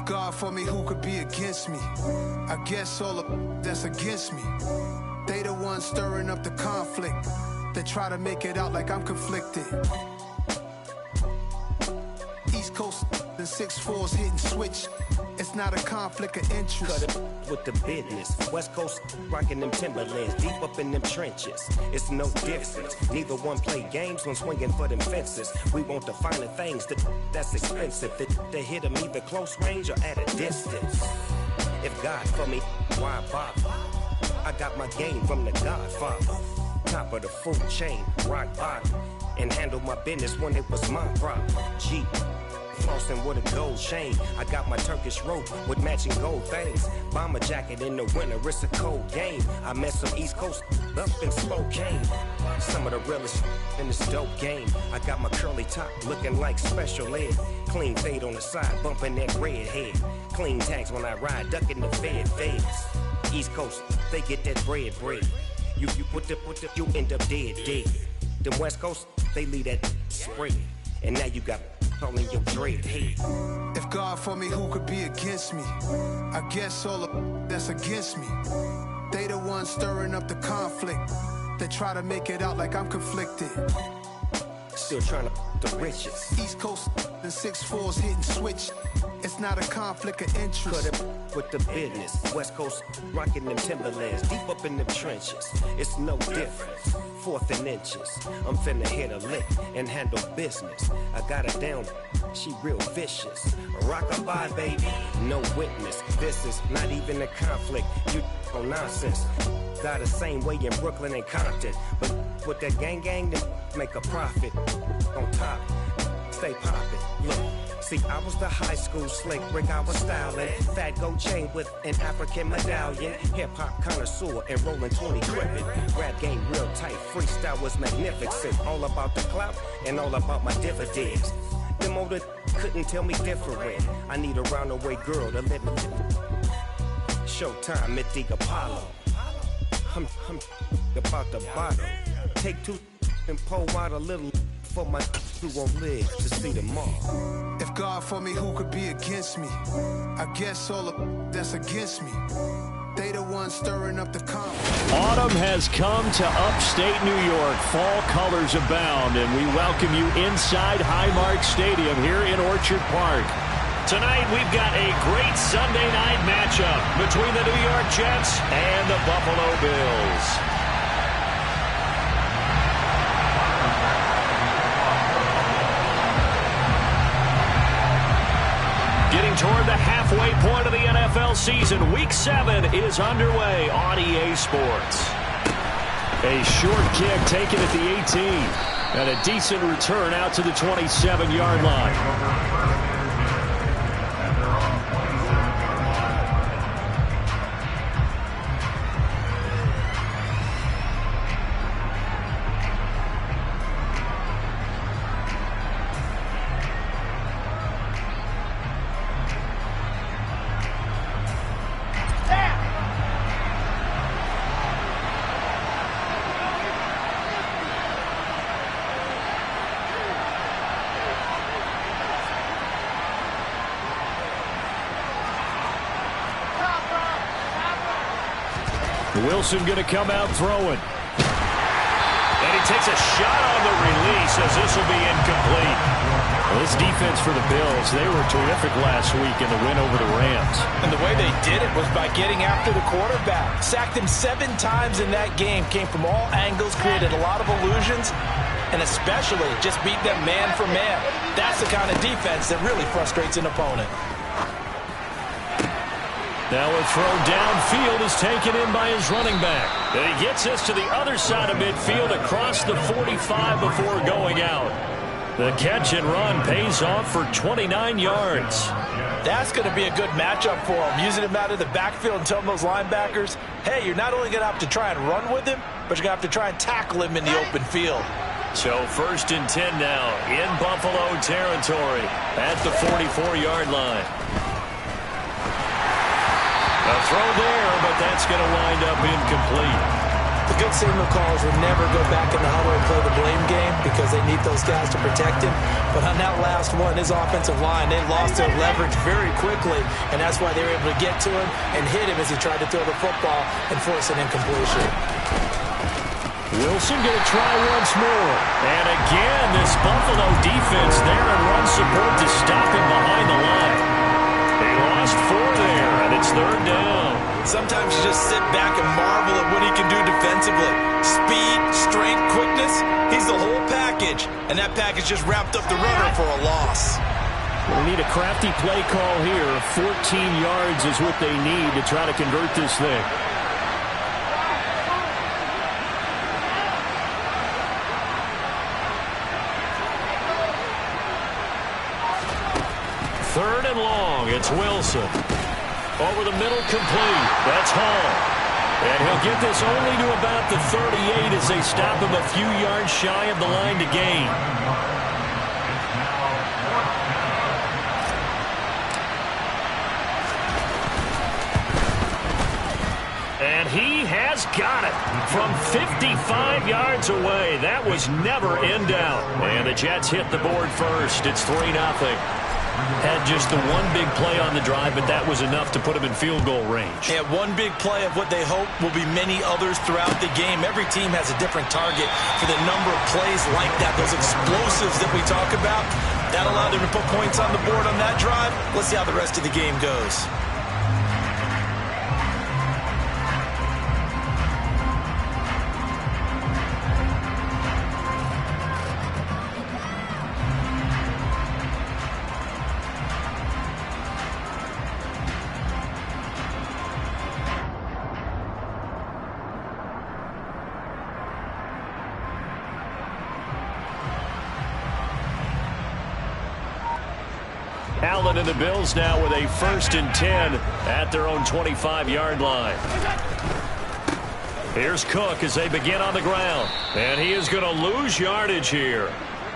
God for me, who could be against me? I guess all of that's against me. They the ones stirring up the conflict. They try to make it out like I'm conflicted. East Coast and 6'4's hitting switch. It's not a conflict of interest. Cut it with the business. West Coast rocking them Timberlands, deep up in them trenches. It's no difference. Neither one play games when swinging for them fences. We want the finer things that's expensive. They hit them either close range or at a distance. If God for me, why bother? I got my game from the Godfather. Top of the food chain, rock bottom. And handle my business when it was my problem. G. Flossing with a gold chain. I got my Turkish rope with matching gold things. Bomber jacket in the winter, it's a cold game. I met some East Coast up in Spokane. Some of the realest in this dope game. I got my curly top looking like special ed. Clean fade on the side, bumping that red head. Clean tags when I ride, ducking the feds. East Coast, they get that bread. You you end up dead. Them West Coast, they leave that spread. And now you got calling your dread head. If God for me, who could be against me? I guess all of that's against me. They the ones stirring up the conflict. They try to make it out like I'm conflicted. Still trying to the riches. East Coast and 6'4's hitting switch. It's not a conflict of interest. Cut it with the business. West Coast rocking them Timberlands, deep up in them trenches. It's no difference. 4th and inches. I'm finna hit a lick and handle business. I got her down. She real vicious. Rock-a-bye, baby. No witness. This is not even a conflict. You on nonsense. Got the same way in Brooklyn and Compton. But with that gang, then make a profit. On top, stay poppin'. Look. See, I was the high school slick Rick, I was styling. Fat gold chain with an African medallion. Hip-hop connoisseur and rolling 20 crippin'. Rap game real tight, freestyle was magnificent. All about the clout and all about my dividends. Them older couldn't tell me different. I need a roundaway girl to live with. Showtime, Mythic Apollo. I'm about the bottom. Take 2 and pour out a little for my who won't live to see tomorrow. If God for me, who could be against me? I guess all of that's against me. They the ones stirring up the conflict. Autumn has come to upstate New York. Fall colors abound, and we welcome you inside Highmark Stadium here in Orchard Park. Tonight, we've got a great Sunday night matchup between the New York Jets and the Buffalo Bills. Getting toward the halfway point of the NFL season, Week 7 is underway on EA Sports. A short kick taken at the 18, and a decent return out to the 27-yard line. Wilson going to come out throwing. And he takes a shot on the release as this will be incomplete. Well, this defense for the Bills, they were terrific last week in the win over the Rams. And the way they did it was by getting after the quarterback. Sacked him 7 times in that game. Came from all angles, created a lot of illusions, and especially just beat them man for man. That's the kind of defense that really frustrates an opponent. Now a throw downfield is taken in by his running back. And he gets us to the other side of midfield across the 45 before going out. The catch and run pays off for 29 yards. That's going to be a good matchup for him. Using him out of the backfield and telling those linebackers, hey, you're not only going to have to try and run with him, but you're going to have to try and tackle him in the open field. So 1st and 10 now in Buffalo territory at the 44-yard line. A throw there, but that's going to wind up incomplete. The good signal callers would never go back in the huddle and play the blame game because they need those guys to protect him. But on that last one, his offensive line, they lost their leverage very quickly, and that's why they were able to get to him and hit him as he tried to throw the football and force an incompletion. Wilson going to try once more. And again, this Buffalo defense there in run support to stop him behind the line. They lost 4 there, and it's 3rd down. Sometimes you just sit back and marvel at what he can do defensively. Speed, strength, quickness, he's the whole package. And that package just wrapped up the runner for a loss. We need a crafty play call here. 14 yards is what they need to try to convert this thing. Third and long, it's Wilson. Over the middle, complete. That's Hall. And he'll get this only to about the 38 as they stop him a few yards shy of the line to gain. And he has got it from 55 yards away. That was never in doubt. And the Jets hit the board first. It's 3-0. Had just the one big play on the drive, but that was enough to put him in field goal range. Yeah, one big play of what they hope will be many others throughout the game. Every team has a different target for the number of plays like that, those explosives that we talk about. That allowed them to put points on the board on that drive. Let's see how the rest of the game goes. Allen and the Bills now with a 1st and 10 at their own 25-yard line. Here's Cook as they begin on the ground. And he is going to lose yardage here.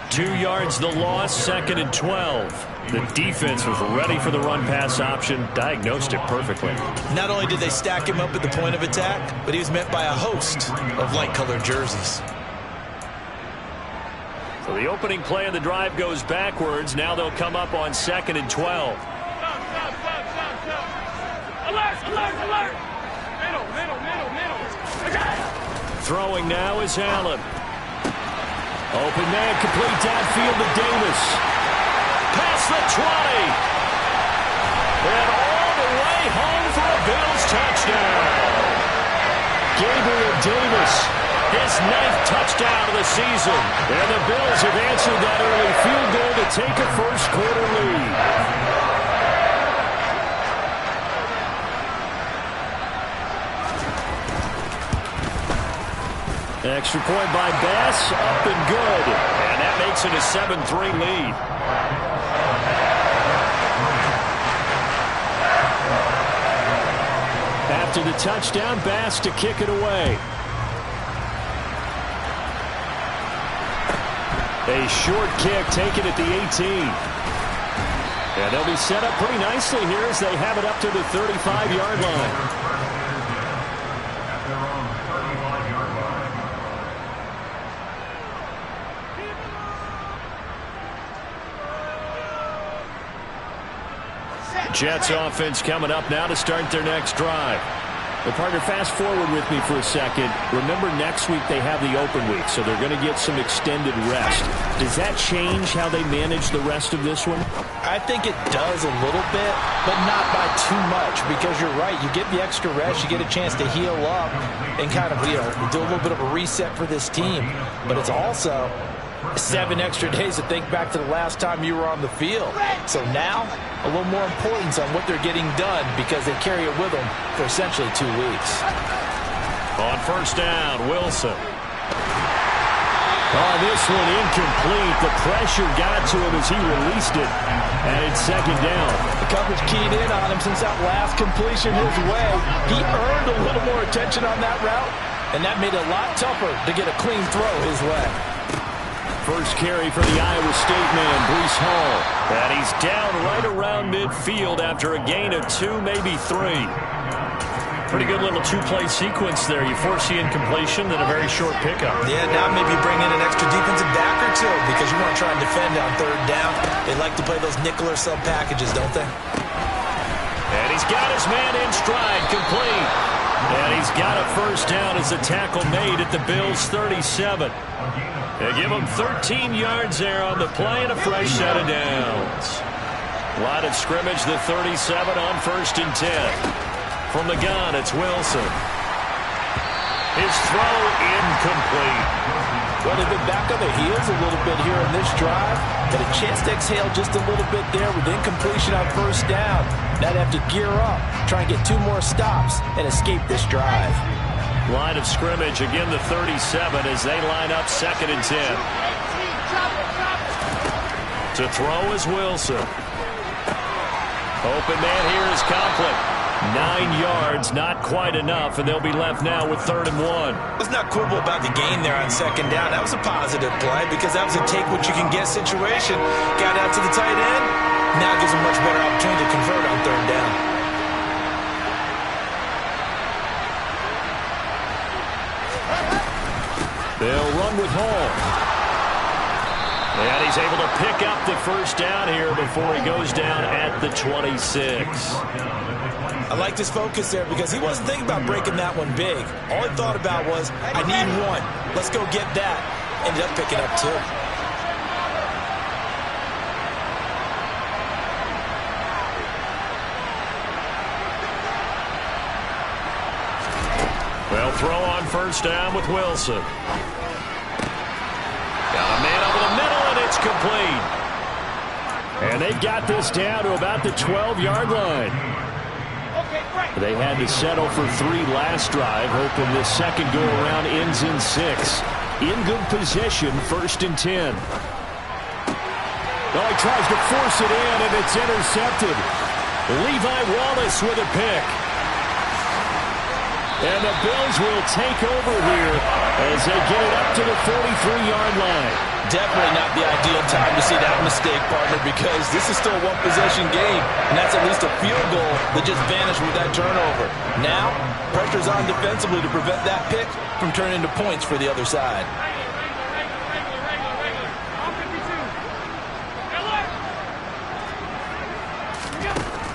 2 yards the loss, 2nd and 12. The defense was ready for the run-pass option, diagnosed it perfectly. Not only did they stack him up at the point of attack, but he was met by a host of light-colored jerseys. So the opening play of the drive goes backwards. Now they'll come up on 2nd and 12. Alert! Throwing now is Allen. Open man, complete downfield to Davis. Past the 20. And all the way home for a Bills touchdown. Gabriel Davis, his 9th touchdown of the season. And the Bills have answered that early field goal to take a first-quarter lead. Extra point by Bass, up and good. And that makes it a 7-3 lead. After the touchdown, Bass to kick it away. A short kick taken at the 18. And they'll be set up pretty nicely here as they have it up to the 35-yard line. Jets offense coming up now to start their next drive. Well, partner, fast forward with me for a second. Remember, next week they have the open week, so they're going to get some extended rest. Does that change how they manage the rest of this one? I think it does a little bit, but not by too much, because you're right. You get the extra rest, you get a chance to heal up and kind of, do a little bit of a reset for this team. But it's also 7 extra days to think back to the last time you were on the field. So now, a little more importance on what they're getting done because they carry it with them for essentially 2 weeks. On first down, Wilson. Oh, this one incomplete. The pressure got to him as he released it. And it's 2nd down. The coverage keyed in on him since that last completion his way. He earned a little more attention on that route, and that made it a lot tougher to get a clean throw his way. First carry for the Iowa State man, Breece Hall. And he's down right around midfield after a gain of 2, maybe 3. Pretty good little two-play sequence there. You force the incompletion, then a very short pickup. Yeah, now maybe bring in an extra defensive back or two because you want to try and defend on third down. They like to play those nickel or sub packages, don't they? And he's got his man in stride, complete. And he's got a first down as the tackle made at the Bills' 37. They give him 13 yards there on the play and a fresh set of downs. Line of scrimmage, the 37 on 1st and 10. From the gun, it's Wilson. His throw incomplete. Well, they've been back on their heels a little bit here in this drive, but a chance to exhale just a little bit there with incompletion on first down. Now they have to gear up, try and get 2 more stops, and escape this drive. Line of scrimmage, again the 37 as they line up 2nd and 10. To throw is Wilson. Open man here is Conklin. 9 yards, not quite enough, and they'll be left now with 3rd and 1. Let's not quibble about the gain there on 2nd down. That was a positive play because that was a take-what-you-can-get situation. Got out to the tight end. Now gives a much better opportunity to convert on 3rd down. They'll run with Hall. And he's able to pick up the first down here before he goes down at the 26. I liked his focus there because he wasn't thinking about breaking that one big. All he thought about was, I need 1. Let's go get that. Ended up picking up 2. Well, throw on first down with Wilson. Got a man over the middle, and it's complete. And they got this down to about the 12-yard line. They had to settle for 3 last drive, hoping this second go-around ends in 6. In good position, 1st and 10. Oh, he tries to force it in, and it's intercepted. Levi Wallace with a pick. And the Bills will take over here as they get it up to the 43-yard line. Definitely not the ideal time to see that mistake, partner, because this is still a one-possession game, and that's at least a field goal that just vanished with that turnover. Now, pressure's on defensively to prevent that pick from turning into points for the other side.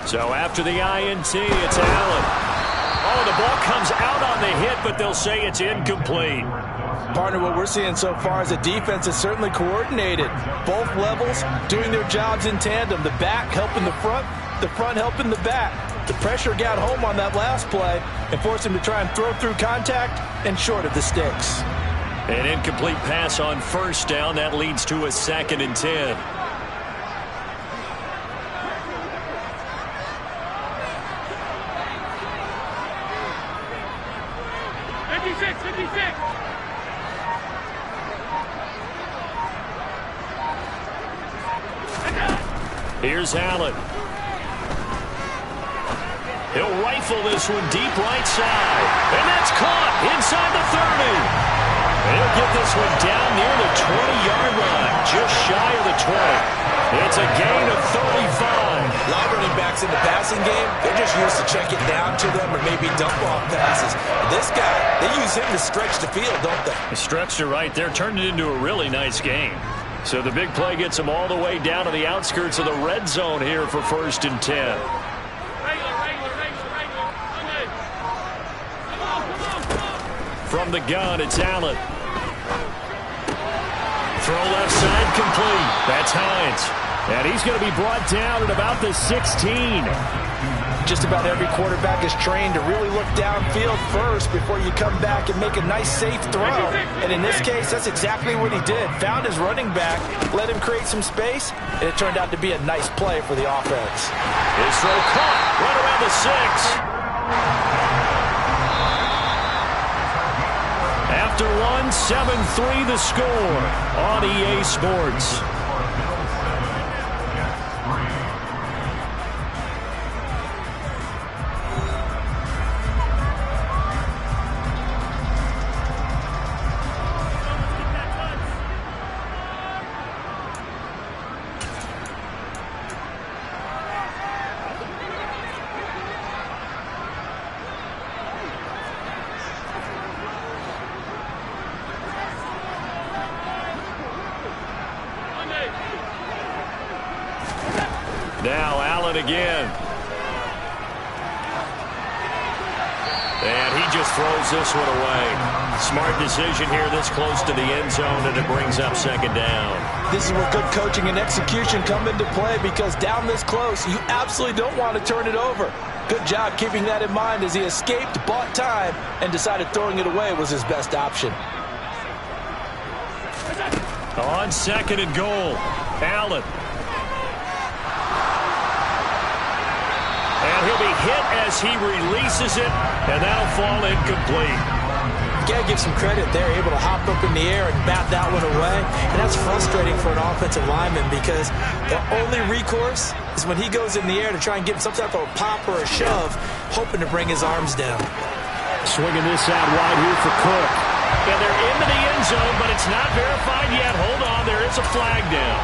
So after the INT, it's Allen. Oh, the ball comes out on the hit, but they'll say it's incomplete. Partner, what we're seeing so far is the defense is certainly coordinated. Both levels doing their jobs in tandem. The back helping the front helping the back. The pressure got home on that last play and forced him to try and throw through contact and short of the sticks. An incomplete pass on first down. That leads to a 2nd and 10. Here's Allen. He'll rifle this one deep right side. And that's caught inside the 30. He'll get this one down near the 20-yard line, just shy of the 20. It's a gain of 35. A lot of running backs in the passing game, they're just used to check it down to them or maybe dump off passes. This guy, they use him to stretch the field, don't they? He stretched it right there, turned it into a really nice game. So the big play gets him all the way down to the outskirts of the red zone here for 1st and 10. From the gun, it's Allen. Throw left side complete. That's Hines. And he's going to be brought down at about the 16. Just about every quarterback is trained to really look downfield first before you come back and make a nice, safe throw. And in this case, that's exactly what he did. Found his running back, let him create some space, and it turned out to be a nice play for the offense. His throw caught right around the 6. After 7-3 the score on EA Sports. Now Allen again. And he just throws this one away. Smart decision here this close to the end zone, and it brings up second down. This is where good coaching and execution come into play, because down this close, you absolutely don't want to turn it over. Good job keeping that in mind as he escaped, bought time, and decided throwing it away was his best option. On second and goal, Allen. And he'll be hit as he releases it, and that'll fall incomplete. You got to give some credit. They're able to hop up in the air and bat that one away. And that's frustrating for an offensive lineman, because the only recourse is when he goes in the air to try and get some type of a pop or a shove, hoping to bring his arms down. Swinging this out wide here for Cook. And they're into the end zone, but it's not verified yet. Hold on, there is a flag down.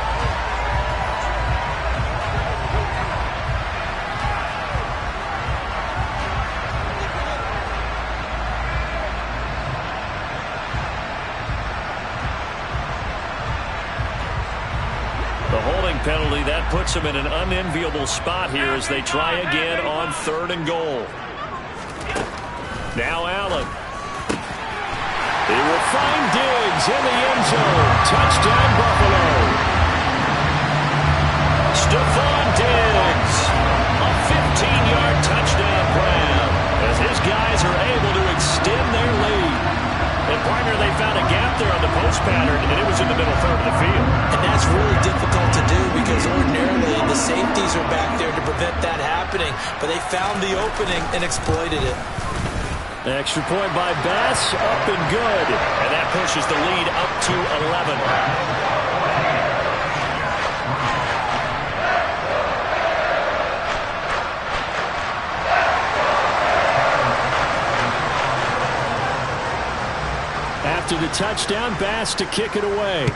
The holding penalty, that puts them in an unenviable spot here as they try again on third and goal. Now Allen. He will find Diggs in the end zone. Touchdown, Buffalo. Stephon Diggs. A 15-yard touchdown grab as his guys are able to extend their lead. And, partner, they found a gap there on the post pattern, and it was in the middle third of the field. And that's really difficult to do, because ordinarily the safeties are back there to prevent that happening. But they found the opening and exploited it. An extra point by Bass, up and good. And that pushes the lead up to 11. After the touchdown, Bass to kick it away.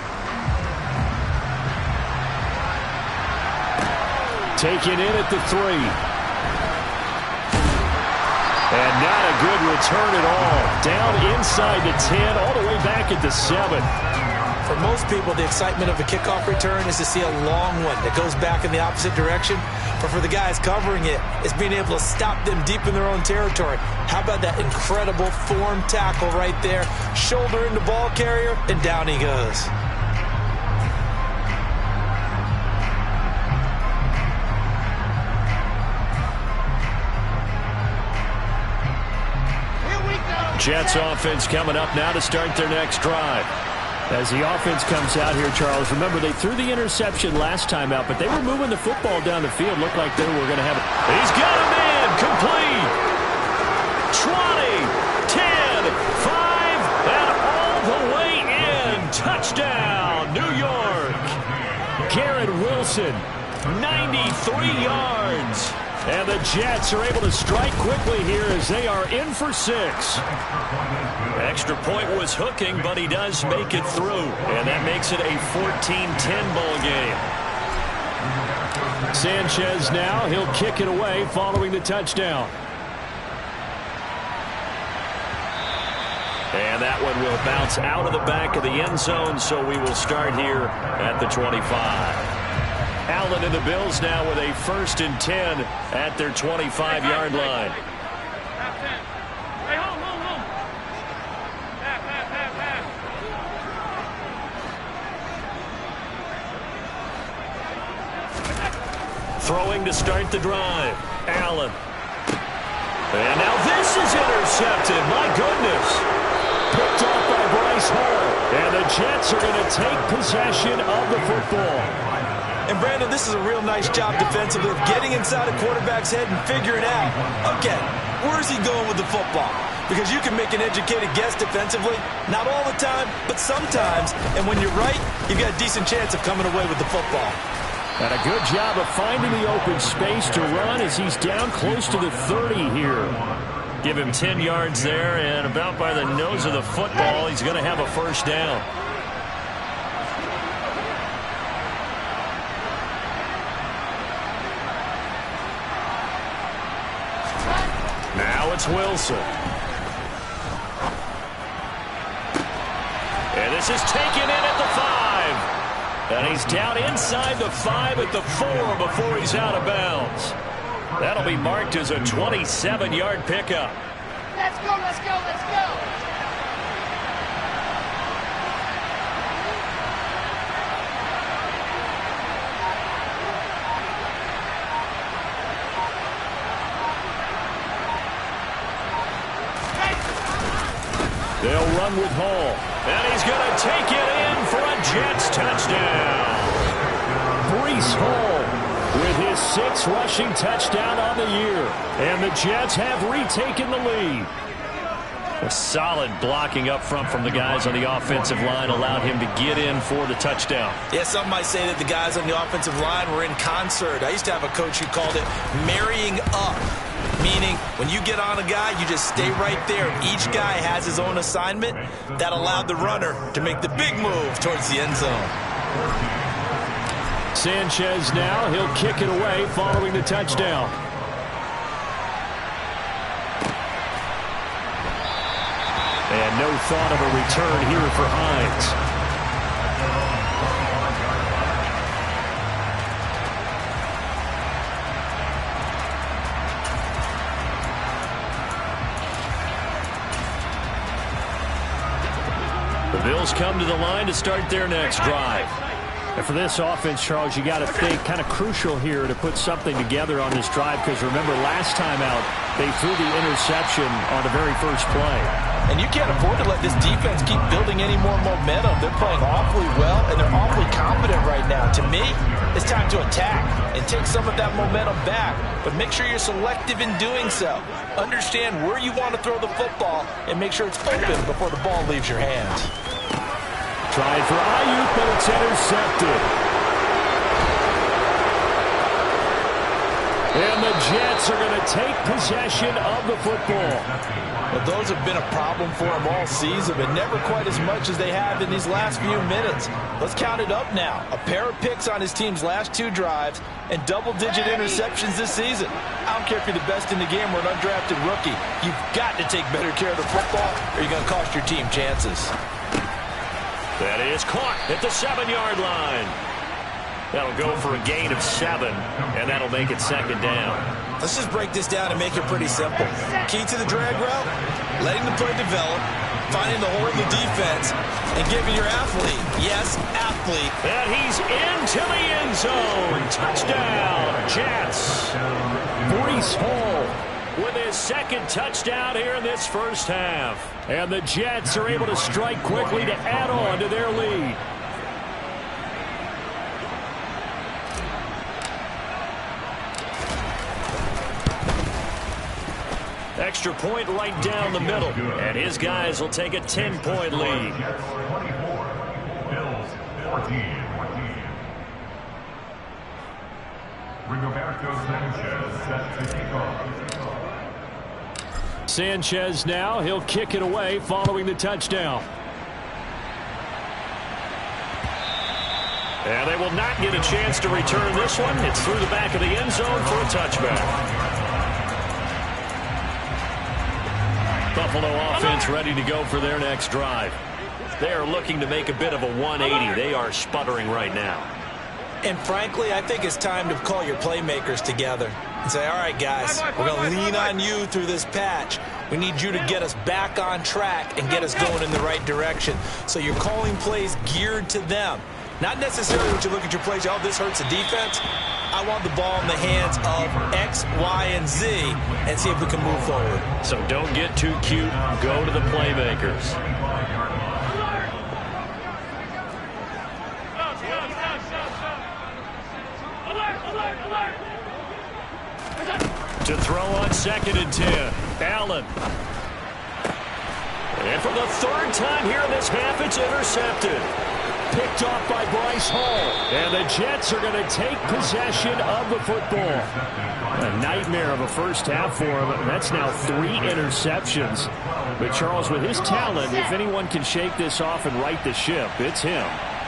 Taken in at the 3. And not a good return at all. Down inside the 10, all the way back at the 7. For most people, the excitement of a kickoff return is to see a long one that goes back in the opposite direction. But for the guys covering it, it's being able to stop them deep in their own territory. How about that incredible form tackle right there? Shoulder into ball carrier, and down he goes. Jets offense coming up now to start their next drive. As the offense comes out here, Charles, remember they threw the interception last time out, but they were moving the football down the field. Looked like they were going to have it. He's got a man, complete. 20, 10, 5, and all the way in. Touchdown, New York. Garrett Wilson, 93 yards. And the Jets are able to strike quickly here as they are in for 6. Extra point was hooking, but he does make it through. And that makes it a 14-10 ball game. Sanchez now, he'll kick it away following the touchdown. And that one will bounce out of the back of the end zone, so we will start here at the 25. Allen and the Bills now with a 1st and 10 at their 25-yard line. Hey, hold. Pass. Throwing to start the drive. Allen. And now this is intercepted. My goodness. Picked off by Bryce Hall. And the Jets are going to take possession of the football. And, Brandon, this is a real nice job defensively of getting inside a quarterback's head and figuring out, okay, where's he going with the football? Because you can make an educated guess defensively, not all the time, but sometimes. And when you're right, you've got a decent chance of coming away with the football. And a good job of finding the open space to run as he's down close to the 30 here. Give him 10 yards there, and about by the nose of the football, he's going to have a 1st down. Now it's Wilson. And this is taken in at the 5. And he's down inside the 5 at the 4 before he's out of bounds. That'll be marked as a 27-yard pickup. Let's go, let's go, let's go. They'll run with Hall. And he's going to take it in for a Jets touchdown. Breece Hall with his 6th rushing touchdown on the year. And the Jets have retaken the lead. A solid blocking up front from the guys on the offensive line allowed him to get in for the touchdown. Yeah, some might say that the guys on the offensive line were in concert. I used to have a coach who called it marrying up. Meaning, when you get on a guy, you just stay right there. Each guy has his own assignment. That allowed the runner to make the big move towards the end zone. Sanchez now, he'll kick it away following the touchdown. And no thought of a return here for Hines. The Bills come to the line to start their next drive. And for this offense, Charles, you got to think kind of crucial here to put something together on this drive, because remember last time out they threw the interception on the very first play. And you can't afford to let this defense keep building any more momentum. They're playing awfully well, and they're awfully confident right now. To me, it's time to attack and take some of that momentum back, but make sure you're selective in doing so. Understand where you want to throw the football and make sure it's open before the ball leaves your hands. Tried for Ayuk, but it's intercepted. And the Jets are going to take possession of the football. Well, those have been a problem for them all season, but never quite as much as they have in these last few minutes. Let's count it up now. A pair of picks on his team's last 2 drives and double-digit interceptions this season. I don't care if you're the best in the game or an undrafted rookie. You've got to take better care of the football or you're going to cost your team chances. That is caught at the 7-yard line. That'll go for a gain of 7, and that'll make it 2nd down. Let's just break this down and make it pretty simple. Key to the drag route, letting the play develop, finding the hole in the defense, and giving your athlete, yes, athlete. And he's into the end zone. Touchdown, Jets. Breece Hall with his 2nd touchdown here in this first half. And the Jets are able to strike quickly to add on to their lead. Extra point right down the middle. And his guys will take a 10-point lead. Bills 14. Rigoberto Sanchez set to kick off. Sanchez now, he'll kick it away following the touchdown. And they will not get a chance to return this one. It's through the back of the end zone for a touchback. Buffalo offense ready to go for their next drive. They are looking to make a bit of a 180. They are sputtering right now. And frankly, I think it's time to call your playmakers together and say, all right, guys, we're going to lean on you through this patch. We need you to get us back on track and get us going in the right direction. So you're calling plays geared to them. Not necessarily when you look at your plays, oh, this hurts the defense. I want the ball in the hands of X, Y, and Z and see if we can move forward. So don't get too cute. Go to the playmakers. To throw on 2nd and 10. Allen. And for the 3rd time here in this half, it's intercepted. Picked off by Breece Hall. And the Jets are going to take possession of the football. A nightmare of a first half for him. That's now 3 interceptions. But Charles, with his talent, if anyone can shake this off and right the ship, it's him.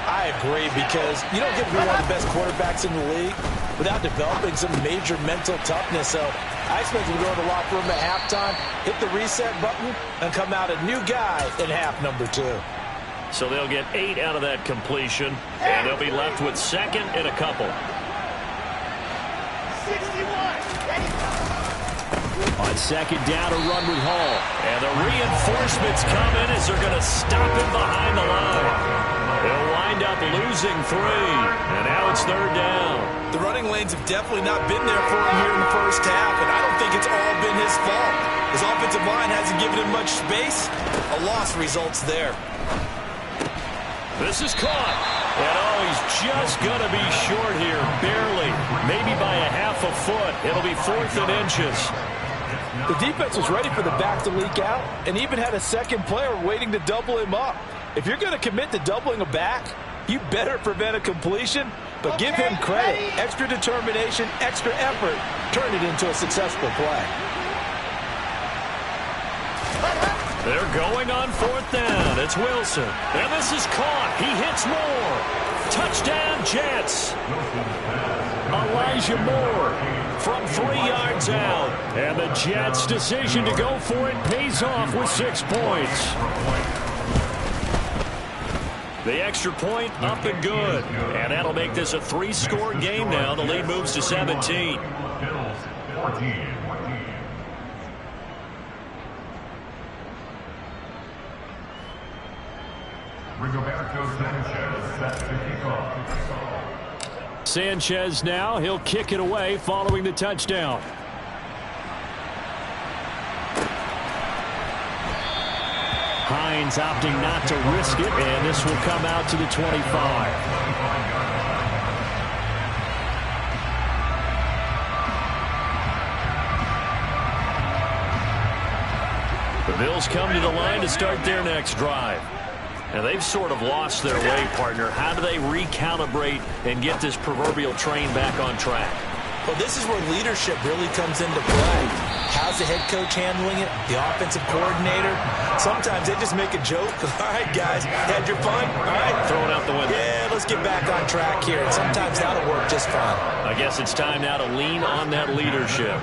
I agree, because you don't get to be one of the best quarterbacks in the league without developing some major mental toughness. So I expect him to go to the locker room at halftime, hit the reset button, and come out a new guy in half number 2. So they'll get 8 out of that completion, and they'll be left with second and a couple. 61. On second down, a run with Hall. And the reinforcements come in as they're going to stop him behind the line. They'll wind up losing 3, and now it's third down. The running lanes have definitely not been there for him here in the first half, and I don't think it's all been his fault. His offensive line hasn't given him much space. A loss results there. This is caught. And oh, he's just going to be short here, barely. Maybe by a half a foot. It'll be 4th and inches. The defense was ready for the back to leak out and even had a second player waiting to double him up. If you're going to commit to doubling a back, you better prevent a completion, but give him credit. Extra determination, extra effort, turn it into a successful play. They're going on 4th down. It's Wilson. And this is caught. He hits Moore. Touchdown, Jets. Elijah Moore from 3 yards out. And the Jets' decision to go for it pays off with 6 points. The extra point up and good. And that'll make this a 3-score game now. The lead moves to 17. Sanchez now, he'll kick it away following the touchdown. Hines opting not to risk it, and this will come out to the 25. The Bills come to the line to start their next drive. And they've sort of lost their way, partner. How do they recalibrate and get this proverbial train back on track? Well, this is where leadership really comes into play. How's the head coach handling it? The offensive coordinator? Sometimes they just make a joke. All right, guys, had your fun? All right. Throw it out the window. Yeah, let's get back on track here. And sometimes that'll work just fine. I guess it's time now to lean on that leadership.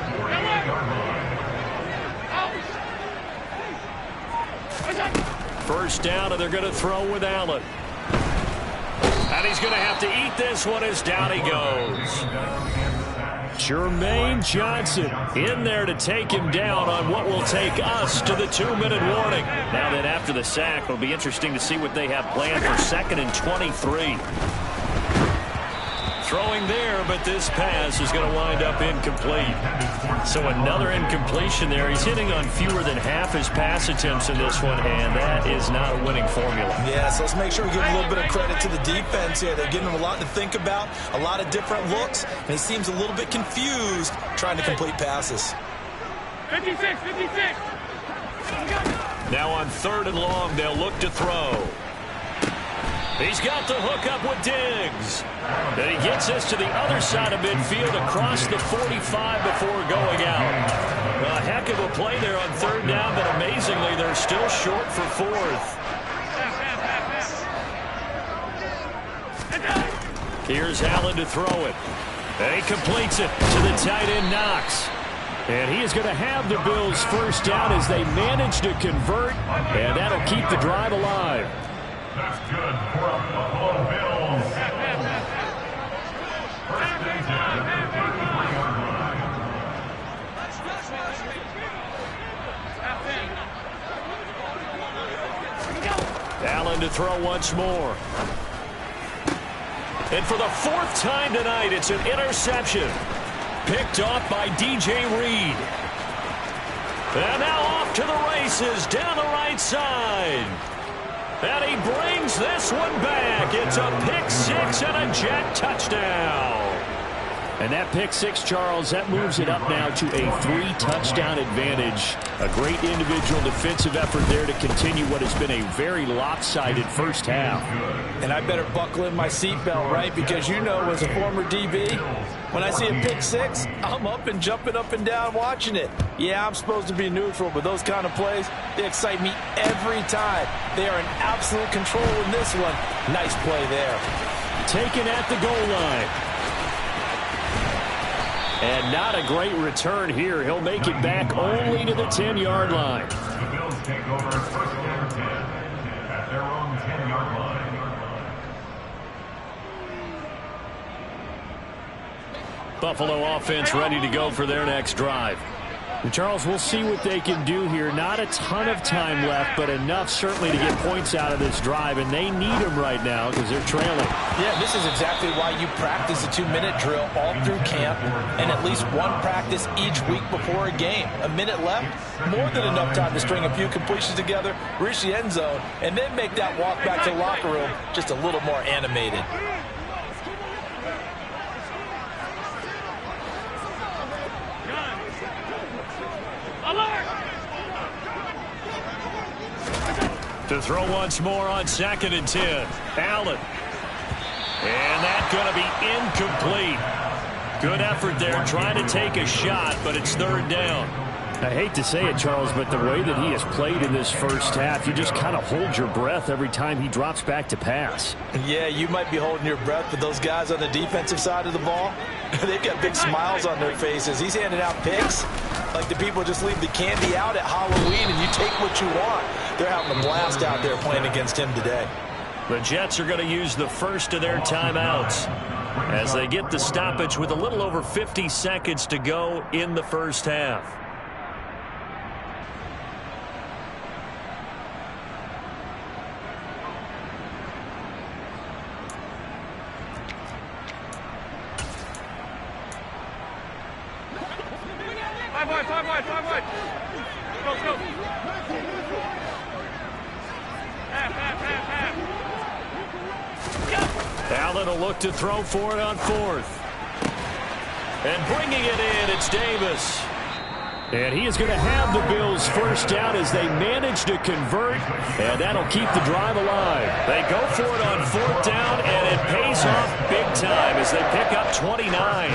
First down, and they're going to throw with Allen. And he's going to have to eat this one as down he goes. Jermaine Johnson in there to take him down on what will take us to the 2-minute warning. Now that after the sack, it'll be interesting to see what they have planned for 2nd and 23. Throwing there, but this pass is going to wind up incomplete. So another incompletion there. He's hitting on fewer than half his pass attempts in this one, and that is not a winning formula. Yeah, so let's make sure we give a little bit of credit to the defense here. They're giving him a lot to think about, a lot of different looks, and he seems a little bit confused trying to complete passes. 56, 56. Now on 3rd and long, they'll look to throw. He's got the hook up with Diggs. And he gets this to the other side of midfield across the 45 before going out. A heck of a play there on 3rd down, but amazingly, they're still short for 4th. Here's Allen to throw it. And he completes it to the tight end Knox. And he is going to have the Bills first down as they manage to convert, and that'll keep the drive alive. That's good for the Buffalo Bills. First and 10 at the 33-yard line. Allen to throw once more. And for the 4th time tonight, it's an interception. Picked off by DJ Reed. And now off to the races down the right side. And he brings this one back. It's a pick 6 and a Jet touchdown. And that pick 6, Charles, that moves it up now to a 3-touchdown advantage. A great individual defensive effort there to continue what has been a very lopsided first half. And I better buckle in my seatbelt, right? Because you know, as a former DB, when I see a pick 6, I'm up and jumping up and down watching it. Yeah, I'm supposed to be neutral, but those kind of plays, they excite me every time. They are in absolute control in this one. Nice play there. Taken at the goal line. And not a great return here. He'll make it back only to the 10-yard line. The Bills take over 1st and 10 at their own 10-yard line. Buffalo offense ready to go for their next drive. And Charles, we'll see what they can do here. Not a ton of time left, but enough certainly to get points out of this drive, and they need them right now because they're trailing. Yeah, this is exactly why you practice a 2-minute drill all through camp and at least one practice each week before a game. A minute left, more than enough time to string a few completions together, reach the end zone, and then make that walk back to the locker room just a little more animated. To throw once more on 2nd and 10. Allen. And that's going to be incomplete. Good effort there trying to take a shot, but it's 3rd down. I hate to say it, Charles, but the way that he has played in this first half, you just kind of hold your breath every time he drops back to pass. Yeah, you might be holding your breath, but those guys on the defensive side of the ball, they've got big smiles on their faces. He's handing out picks like the people just leave the candy out at Halloween and you take what you want. They're having a blast out there playing against him today. The Jets are going to use the first of their timeouts as they get the stoppage with a little over 50 seconds to go in the first half. Five wide. Go. Allen will look to throw for it on 4th. And bringing it in, it's Davis. And he is going to have the Bills first down as they manage to convert, and that'll keep the drive alive. They go for it on 4th down, and it pays off big time as they pick up 29.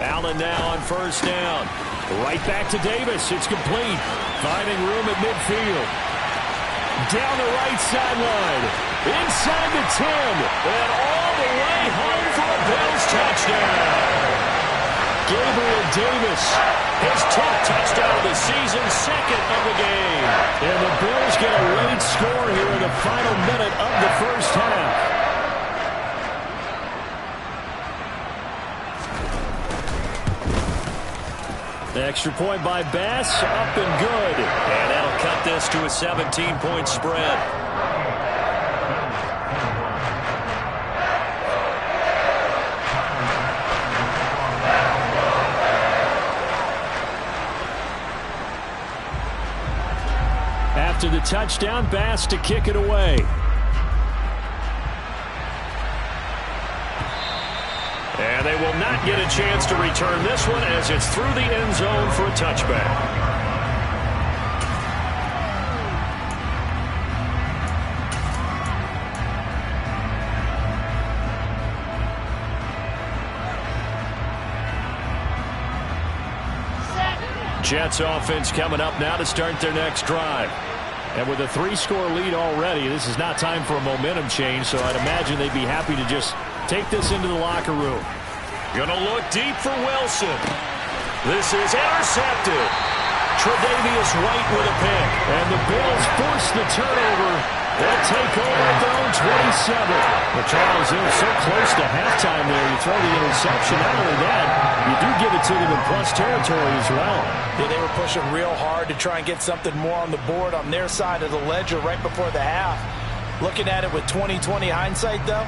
Allen now on 1st down. Right back to Davis. It's complete. Finding room at midfield. Down the right sideline. Inside the 10. And all the way home for a Bills touchdown. Gabriel Davis. His 10th touchdown of the season. 2nd of the game. And the Bills get a late score here in the final minute of the first half. The extra point by Bass, up and good. And that'll cut this to a 17-point spread. After the touchdown, Bass to kick it away. And they will not get a chance to return this one as it's through the end zone for a touchback. Jets offense coming up now to start their next drive. And with a 3-score lead already, this is not time for a momentum change, so I'd imagine they'd be happy to just take this into the locker room. Gonna look deep for Wilson. This is intercepted. Tre'Davious White with a pick. And the Bills force the turnover. They'll take over at their own 27. But Charles, they were so close to halftime there. You throw the interception. Not only that, you do give it to them in plus territory as well. Yeah, they were pushing real hard to try and get something more on the board on their side of the ledger right before the half. Looking at it with 20/20 hindsight, though,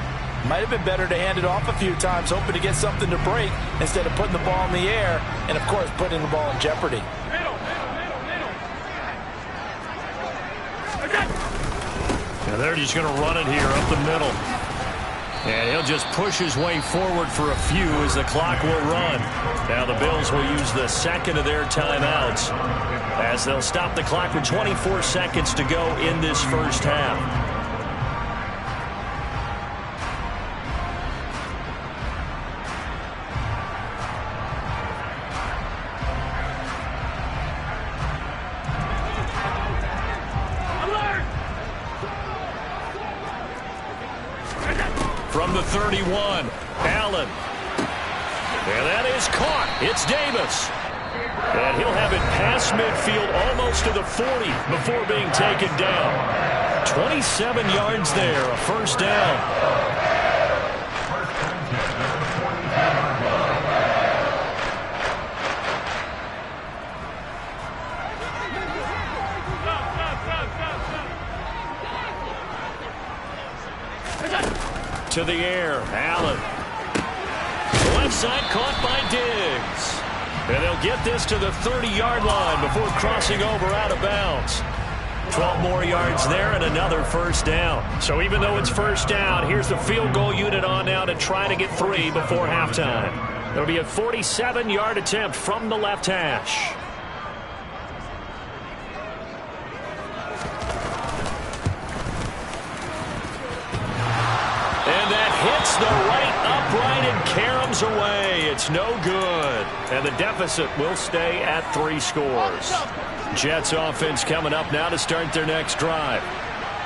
might have been better to hand it off a few times, hoping to get something to break instead of putting the ball in the air and, of course, putting the ball in jeopardy. Now they're just going to run it here up the middle. And he'll just push his way forward for a few as the clock will run. Now the Bills will use the second of their timeouts as they'll stop the clock with 24 seconds to go in this first half. From the 31, Allen. And that is caught. It's Davis. And he'll have it past midfield almost to the 40 before being taken down. 27 yards there, a first down. To the air, Allen. Left side caught by Diggs. And they'll get this to the 30-yard line before crossing over out of bounds. 12 more yards there and another first down. So even though it's first down, here's the field goal unit on now to try to get 3 before halftime. It'll be a 47-yard attempt from the left hash. And that hits the right upright and caroms away. It's no good. And the deficit will stay at 3 scores. Jets offense coming up now to start their next drive.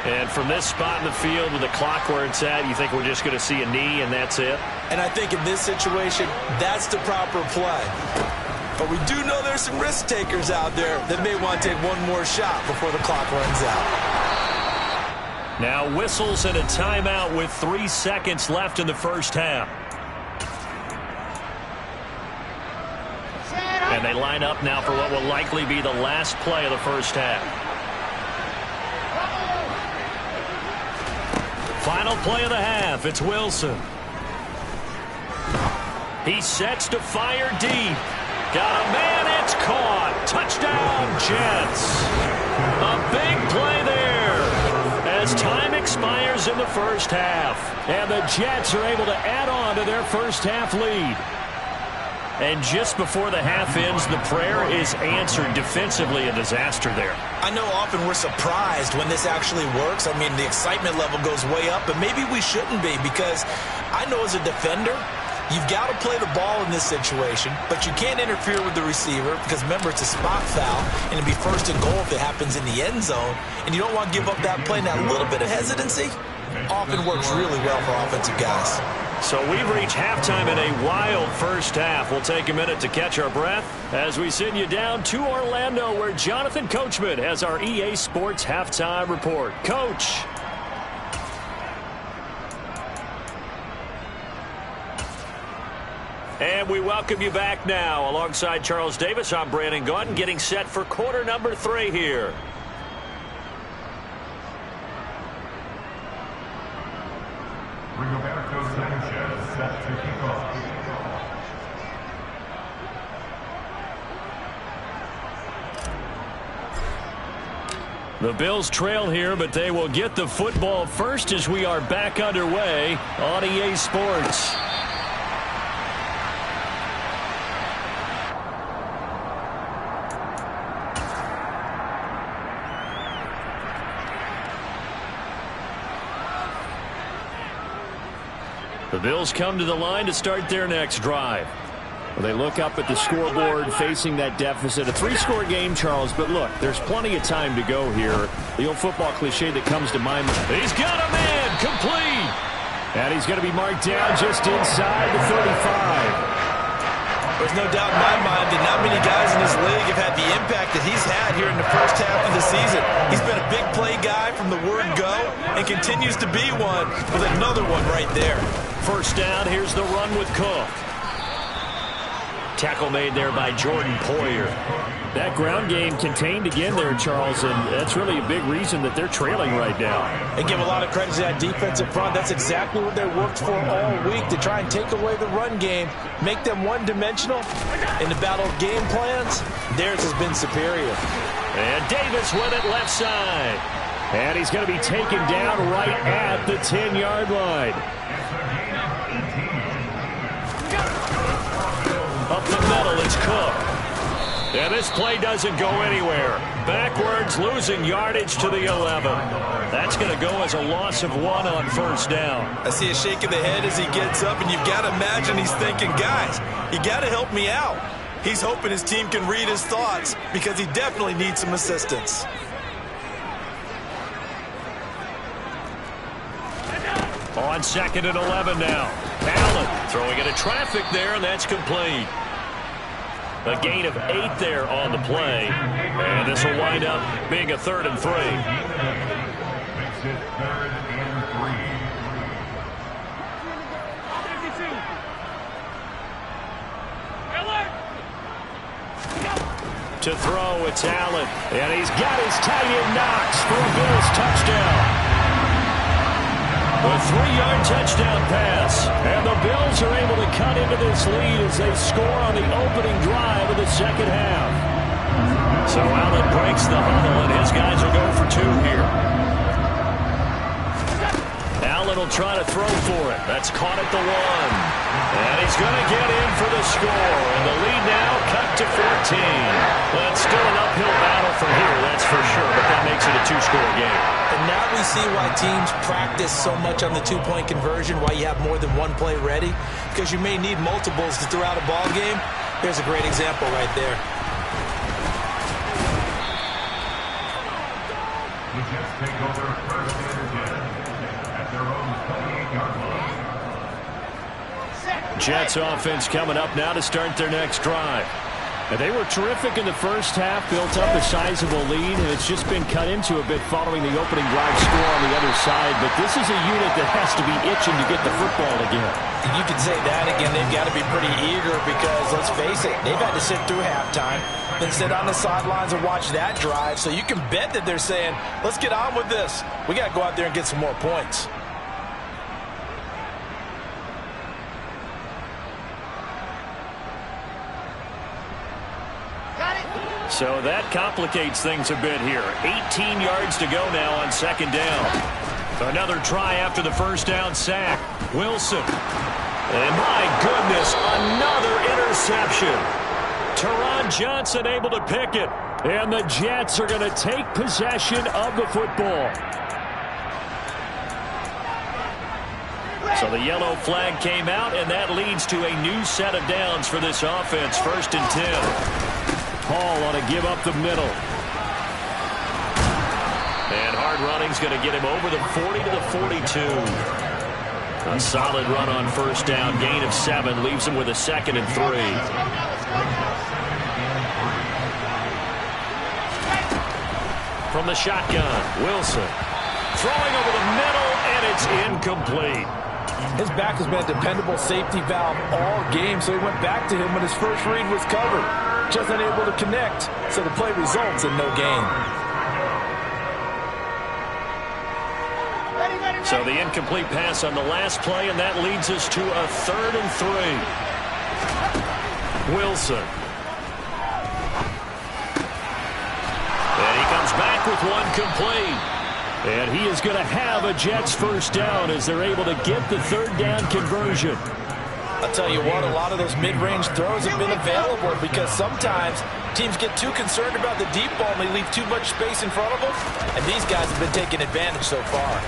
And from this spot in the field with the clock where it's at, you think we're just going to see a knee and that's it? And I think in this situation, that's the proper play. But we do know there's some risk takers out there that may want to take one more shot before the clock runs out. Now whistles and a timeout with 3 seconds left in the first half. And they line up now for what will likely be the last play of the first half. Final play of the half. It's Wilson. He sets to fire deep. Got a man. It's caught. Touchdown, Jets. A big play there as time expires in the first half. And the Jets are able to add on to their first half lead. And just before the half ends, the prayer is answered. Defensively, a disaster there. I know often we're surprised when this actually works. I mean, the excitement level goes way up, but maybe we shouldn't be, because I know as a defender, you've got to play the ball in this situation, but you can't interfere with the receiver because, remember, it's a spot foul, and it'd be first and goal if it happens in the end zone, and you don't want to give up that play. And that little bit of hesitancy often works really well for offensive guys. So we've reached halftime in a wild first half. We'll take a minute to catch our breath as we send you down to Orlando, where Jonathan Coachman has our EA Sports halftime report. Coach. And we welcome you back now. Alongside Charles Davis, I'm Brandon Gaudin, getting set for quarter number 3 here. Set to kick off. The Bills trail here, but they will get the football first as we are back underway on EA Sports. The Bills come to the line to start their next drive. Well, they look up at the scoreboard facing that deficit. A 3-score game, Charles, but look, there's plenty of time to go here. The old football cliche that comes to mind. He's got a man, complete. And he's going to be marked down just inside the 35. There's no doubt in my mind that not many guys in this league have had the impact that he's had here in the first half of the season. He's been a big play guy from the word go and continues to be one with another one right there. First down, here's the run with Cook. Tackle made there by Jordan Poyer. That ground game contained again there, Charles, and that's really a big reason that they're trailing right now. And give a lot of credit to that defensive front. That's exactly what they worked for all week, to try and take away the run game, make them one-dimensional. In the battle of game plans, theirs has been superior. And Davis with it left side. And he's going to be taken down right at the 10-yard line. Up the middle, it's Cook. And this play doesn't go anywhere. Backwards, losing yardage to the 11. That's going to go as a loss of 1 on first down. I see a shake of the head as he gets up, and you've got to imagine he's thinking, guys, you got to help me out. He's hoping his team can read his thoughts because he definitely needs some assistance. On 2nd and 11 now. Allen throwing into traffic there, and that's complete. A gain of 8 there on the play. And this will wind up being a 3rd and 3. Makes it 3rd and 3. To throw, it's Allen. And he's got his tight end Knox for a Bills touchdown. A 3-yard touchdown pass. And the Bills are able to cut into this lead as they score on the opening drive of the second half. So Allen breaks the huddle, and his guys will go for 2 here. Allen will try to throw for it. That's caught at the 1. And he's going to get in for the score. And the lead now cut to 14. Well, it's still an uphill battle from here, that's for sure. But that makes it a 2-score game. And now we see why teams practice so much on the 2-point conversion, why you have more than one play ready, because you may need multiples to throw out a ball game. Here's a great example right there. The Jets take over 1st and 10 at their own 28-yard line. Jets offense coming up now to start their next drive. And they were terrific in the first half, built up a sizable lead, and it's just been cut into a bit following the opening drive score on the other side. But this is a unit that has to be itching to get the football again. You could say that again. They've got to be pretty eager because, let's face it, they've had to sit through halftime, then sit on the sidelines and watch that drive. So you can bet that they're saying, let's get on with this. We got to go out there and get some more points. So that complicates things a bit here. 18 yards to go now on 2nd down. Another try after the first down sack. Wilson. And my goodness, another interception. Teron Johnson able to pick it. And the Jets are going to take possession of the football. So the yellow flag came out, and that leads to a new set of downs for this offense. 1st and 10. Hall on to give up the middle. And hard running's going to get him over the 40 to the 42. A solid run on 1st down. Gain of 7 leaves him with a 2nd and 3. From the shotgun, Wilson. Throwing over the middle, and it's incomplete. His back has been a dependable safety valve all game, so he went back to him when his first read was covered. Just unable to connect, so the play results in no gain. So the incomplete pass on the last play, and that leads us to a 3rd and 3. Wilson. And he comes back with 1 complete. And he is going to have a Jets 1st down as they're able to get the 3rd down conversion. I'll tell you what, a lot of those mid-range throws have been available because sometimes teams get too concerned about the deep ball and they leave too much space in front of them. And these guys have been taking advantage so far.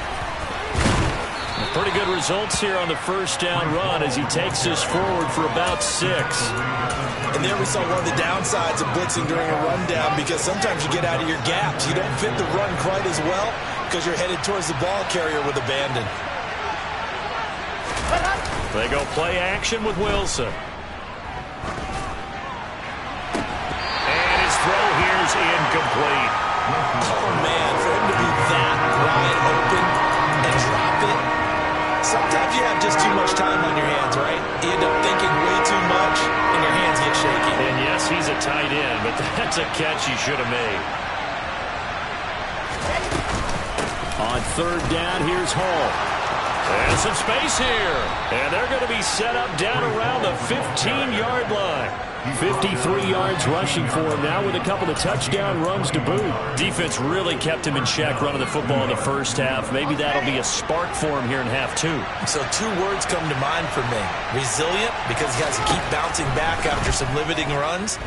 Pretty good results here on the 1st down run as he takes us forward for about 6. And there we saw one of the downsides of blitzing during a rundown because sometimes you get out of your gaps. You don't fit the run quite as well because you're headed towards the ball carrier with abandon. They go play action with Wilson. And his throw here is incomplete. Oh, man, for him to be that wide open and drop it. Sometimes you have just too much time on your hands, right? You end up thinking way too much, and your hands get shaky. And yes, he's a tight end, but that's a catch he should have made. On 3rd down, here's Hall. And some space here. And they're going to be set up down around the 15-yard line. 53 yards rushing for him now with a couple of touchdown runs to boot. Defense really kept him in check running the football in the first half. Maybe that'll be a spark for him here in half 2. So 2 words come to mind for me. Resilient, because he has to keep bouncing back after some limiting runs.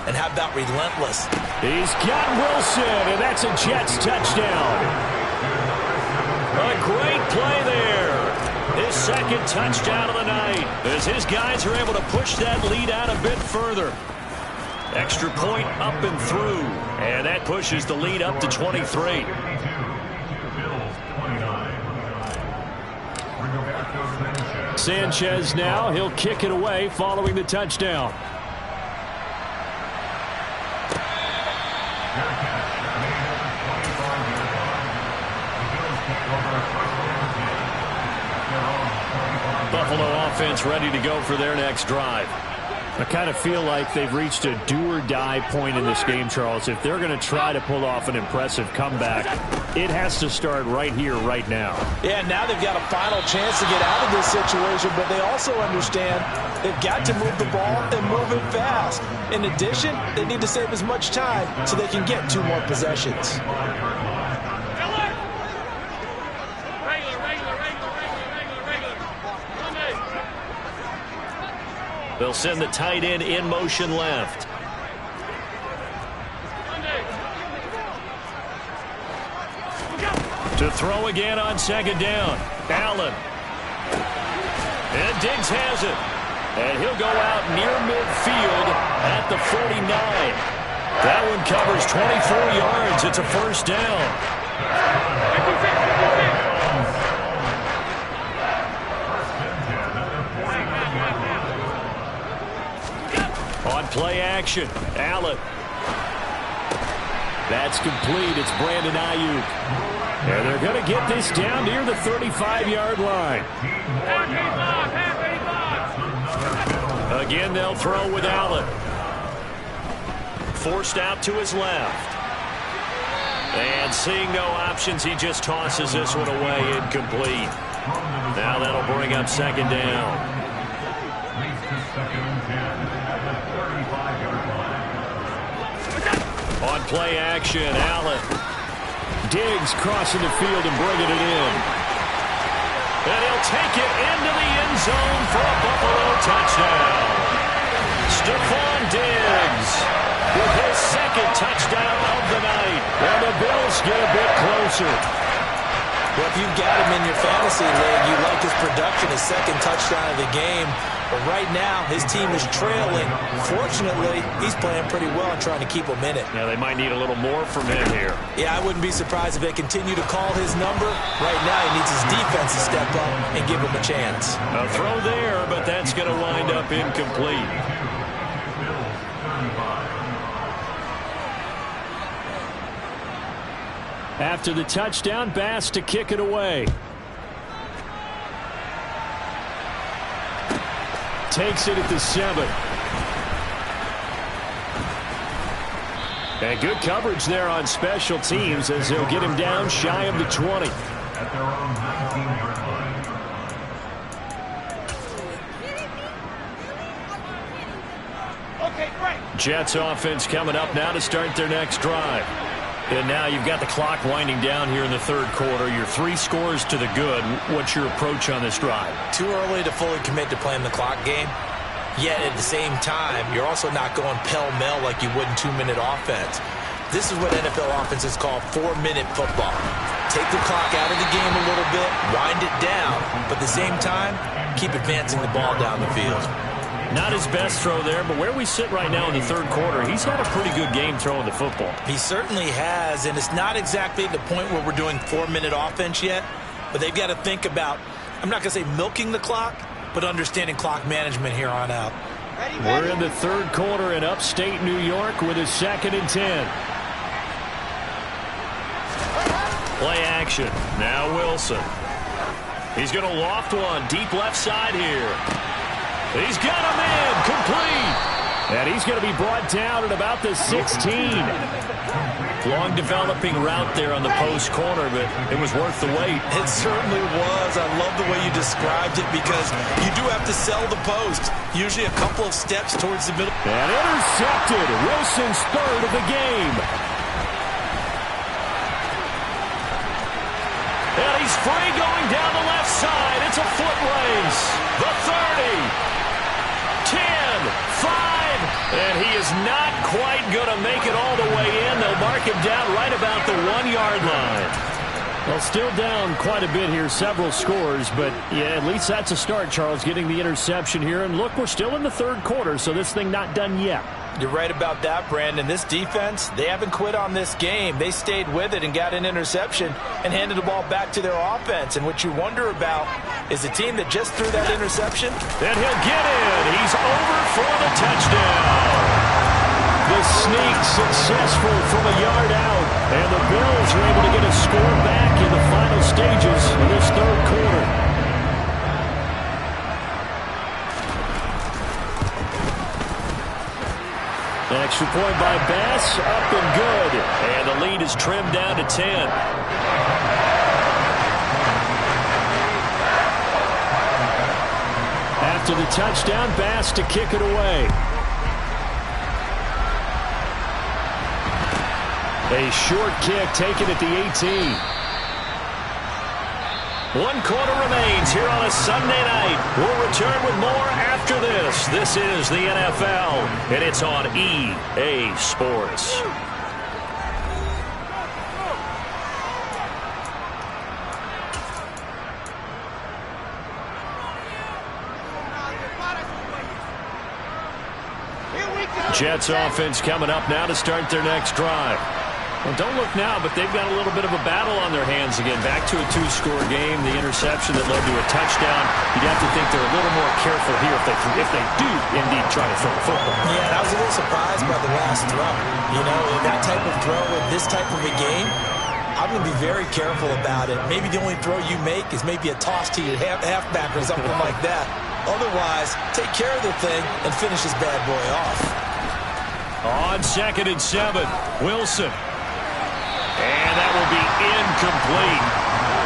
And how about relentless? He's got Wilson, and that's a Jets touchdown. A great play there. His 2nd touchdown of the night as his guys are able to push that lead out a bit further. Extra point up and through, and that pushes the lead up to 23. Sanchez now, he'll kick it away following the touchdown. Buffalo offense ready to go for their next drive. I kind of feel like they've reached a do-or-die point in this game, Charles. If they're going to try to pull off an impressive comeback, it has to start right here, right now. Yeah, now they've got a final chance to get out of this situation, but they also understand they've got to move the ball and move it fast. In addition, they need to save as much time so they can get 2 more possessions. They'll send the tight end in motion left. To throw again on second down. Allen. And Diggs has it. And he'll go out near midfield at the 49. That one covers 24 yards. It's a first down. On play action, Allen. That's complete. It's Brandon Ayuk. And they're going to get this down near the 35-yard line. Again, they'll throw with Allen. Forced out to his left. And seeing no options, he just tosses this one away, incomplete. Now that'll bring up second down. On play action, Allen. Diggs crossing the field and bringing it in. And he'll take it into the end zone for a Buffalo touchdown. Stephon Diggs with his second touchdown of the night. And the Bills get a bit closer. Well, if you've got him in your fantasy league, you like his production, his second touchdown of the game. But right now, his team is trailing. Fortunately, he's playing pretty well and trying to keep him in it. Yeah, they might need a little more from him here. Yeah, I wouldn't be surprised if they continue to call his number. Right now, he needs his defense to step up and give him a chance. A throw there, but that's going to wind up incomplete. After the touchdown, Bass to kick it away. Takes it at the 7. And good coverage there on special teams as they'll get him down shy of the 20. At their own 19-yard line. Okay, great. Jets offense coming up now to start their next drive. And now you've got the clock winding down here in the third quarter. Your 3 scores to the good. What's your approach on this drive? Too early to fully commit to playing the clock game. Yet at the same time, you're also not going pell-mell like you would in 2-minute offense. This is what NFL offenses call 4-minute football. Take the clock out of the game a little bit, wind it down, but at the same time, keep advancing the ball down the field. Not his best throw there, but where we sit right now in the third quarter, he's had a pretty good game throwing the football. He certainly has, and it's not exactly the point where we're doing 4-minute offense yet, but they've got to think about, I'm not going to say milking the clock, but understanding clock management here on out. We're in the third quarter in upstate New York with a 2nd and 10. Play action. Now Wilson. He's going to loft one deep left side here. He's got him in, complete. And he's going to be brought down at about the 16. Long developing route there on the post corner, but it was worth the wait. It certainly was. I love the way you described it because you do have to sell the post. Usually a couple of steps towards the middle. And intercepted. Wilson's 3rd of the game. And he's free going down the left side. It's a foot race. The 30. 10, 5, and he is not quite going to make it all the way in. They'll mark him down right about the 1-yard line. Well, still down quite a bit here, several scores, but yeah, at least that's a start, Charles, getting the interception here. And look, we're still in the third quarter, so this thing not done yet. You're right about that, Brandon. This defense, they haven't quit on this game. They stayed with it and got an interception and handed the ball back to their offense. And what you wonder about is the team that just threw that interception. And he'll get in. He's over for the touchdown. The sneak successful from a yard out. And the Bills are able to get a score back in the final stages of this third quarter. The extra point by Bass, up and good. And the lead is trimmed down to 10. After the touchdown, Bass to kick it away. A short kick taken at the 18. 1 quarter remains here on a Sunday night. We'll return with more after this. This is the NFL, and it's on EA Sports. Jets offense coming up now to start their next drive. Well, don't look now, but they've got a little bit of a battle on their hands again. Back to a 2-score game. The interception that led to a touchdown. You'd have to think they're a little more careful here if they do indeed try to throw the football. Yeah, I was a little surprised by the last throw. You know, that type of throw in this type of a game, I'm going to be very careful about it. Maybe the only throw you make is maybe a toss to your halfback or something like that. Otherwise, take care of the thing and finish this bad boy off. On 2nd and 7, Wilson. And that will be incomplete.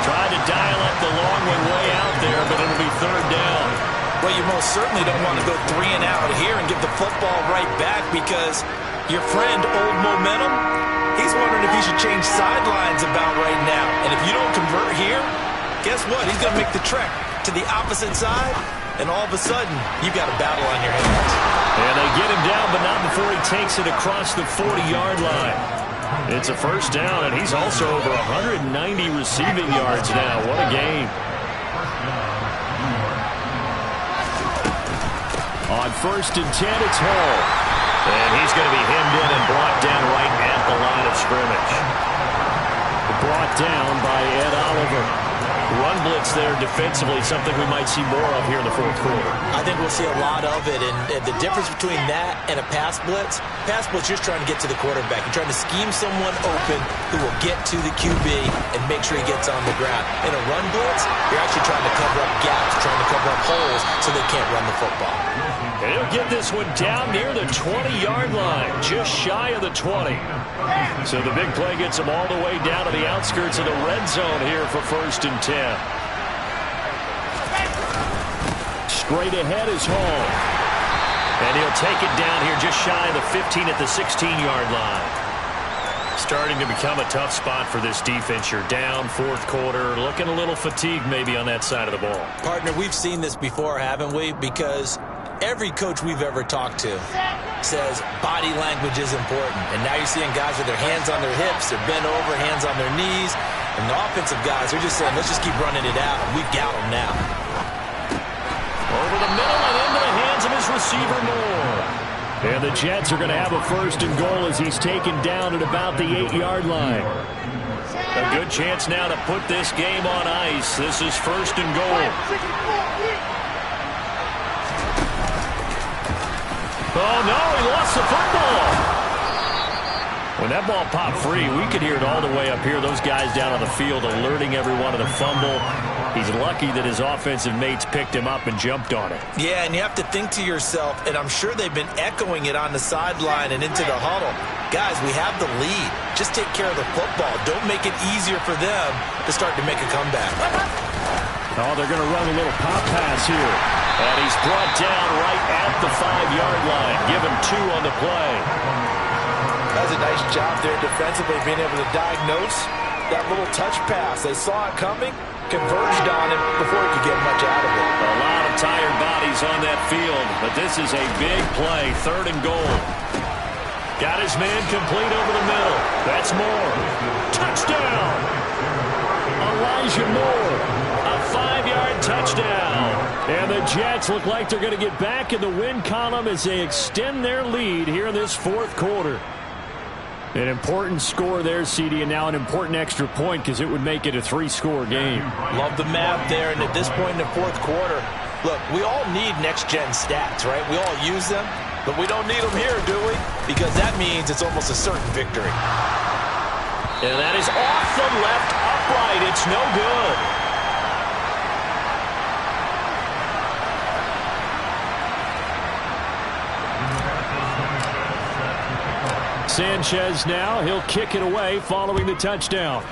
Tried to dial up the long one way out there, but it'll be 3rd down. Well, you most certainly don't want to go 3 and out here and give the football right back because your friend, Old Momentum, he's wondering if he should change sidelines about right now. And if you don't convert here, guess what? He's going to make the trek to the opposite side, and all of a sudden, you've got a battle on your hands. And they get him down, but not before he takes it across the 40-yard line. It's a 1st down, and he's also over 190 receiving yards now. What a game. On 1st and 10, it's Hall. And he's going to be hemmed in and brought down right at the line of scrimmage. Brought down by Ed Oliver. Run blitz there defensively, something we might see more of here in the 4th quarter. I think we'll see a lot of it, and the difference between that and a pass blitz just trying to get to the quarterback. You're trying to scheme someone open who will get to the QB and make sure he gets on the ground. In a run blitz, you're actually trying to cover up gaps, trying to cover up holes so they can't run the football. And he'll get this one down near the 20-yard line, just shy of the 20. So the big play gets him all the way down to the outskirts of the red zone here for 1st and 10. Straight ahead is Hall. And he'll take it down here just shy of the 15 at the 16-yard line. Starting to become a tough spot for this defense. You're down 4th quarter, looking a little fatigued maybe on that side of the ball. Partner, we've seen this before, haven't we? Because every coach we've ever talked to says body language is important. And now you're seeing guys with their hands on their hips, they're bent over, hands on their knees. And the offensive guys are just saying, let's just keep running it out. We've got them now. Over the middle and into the hands of his receiver Moore. And the Jets are going to have a 1st and goal as he's taken down at about the 8-yard line. A good chance now to put this game on ice. This is 1st and goal. Oh, no, he lost the football. When that ball popped free, we could hear it all the way up here. Those guys down on the field alerting everyone of the fumble. He's lucky that his offensive mates picked him up and jumped on it. Yeah, and you have to think to yourself, and I'm sure they've been echoing it on the sideline and into the huddle. Guys, we have the lead. Just take care of the football. Don't make it easier for them to start to make a comeback. Oh, they're going to run a little pop pass here. And he's brought down right at the 5-yard line. Give him 2 on the play. That was a nice job there defensively, being able to diagnose that little touch pass. They saw it coming, converged on him before he could get much out of it. A lot of tired bodies on that field, but this is a big play, 3rd and goal. Got his man complete over the middle. That's Moore. Touchdown! Elijah Moore, a 5-yard touchdown. And the Jets look like they're going to get back in the win column as they extend their lead here in this fourth quarter. An important score there, CD, and now an important extra point because it would make it a 3-score game. Love the math there, and at this point in the fourth quarter, look, we all need next-gen stats, right? We all use them, but we don't need them here, do we? Because that means it's almost a certain victory. And that is off the left upright. It's no good. Sanchez now, he'll kick it away following the touchdown.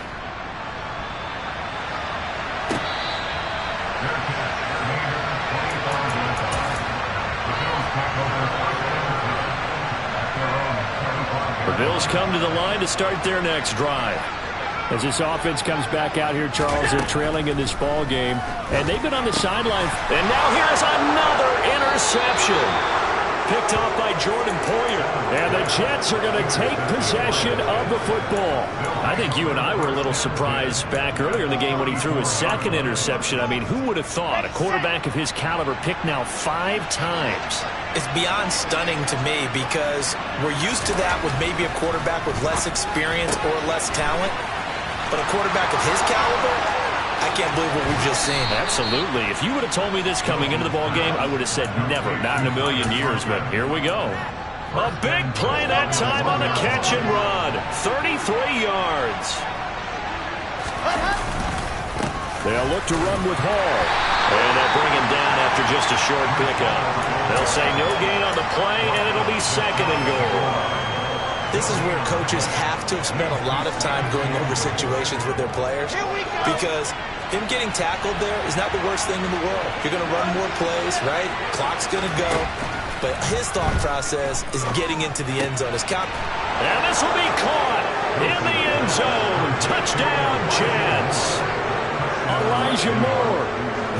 The Bills come to the line to start their next drive. As this offense comes back out here, Charles, they're trailing in this ball game, and they've been on the sideline. And now here's another interception. Picked off by Jordan Poyer. And the Jets are going to take possession of the football. I think you and I were a little surprised back earlier in the game when he threw his second interception. I mean, who would have thought a quarterback of his caliber picked now 5 times? It's beyond stunning to me because we're used to that with maybe a quarterback with less experience or less talent. But a quarterback of his caliber, I can't believe what we've just seen. Absolutely. If you would have told me this coming into the ball game, I would have said never, not in a million years, but here we go. A big play that time on the catch and run. 33 yards. They'll look to run with Hall. And they'll bring him down after just a short pickup. They'll say no gain on the play, and it'll be 2nd and goal. This is where coaches have to have spent a lot of time going over situations with their players because him getting tackled there is not the worst thing in the world. You're going to run more plays, right? Clock's going to go. But his thought process is getting into the end zone. And this will be caught in the end zone. Touchdown, Jets. Elijah Moore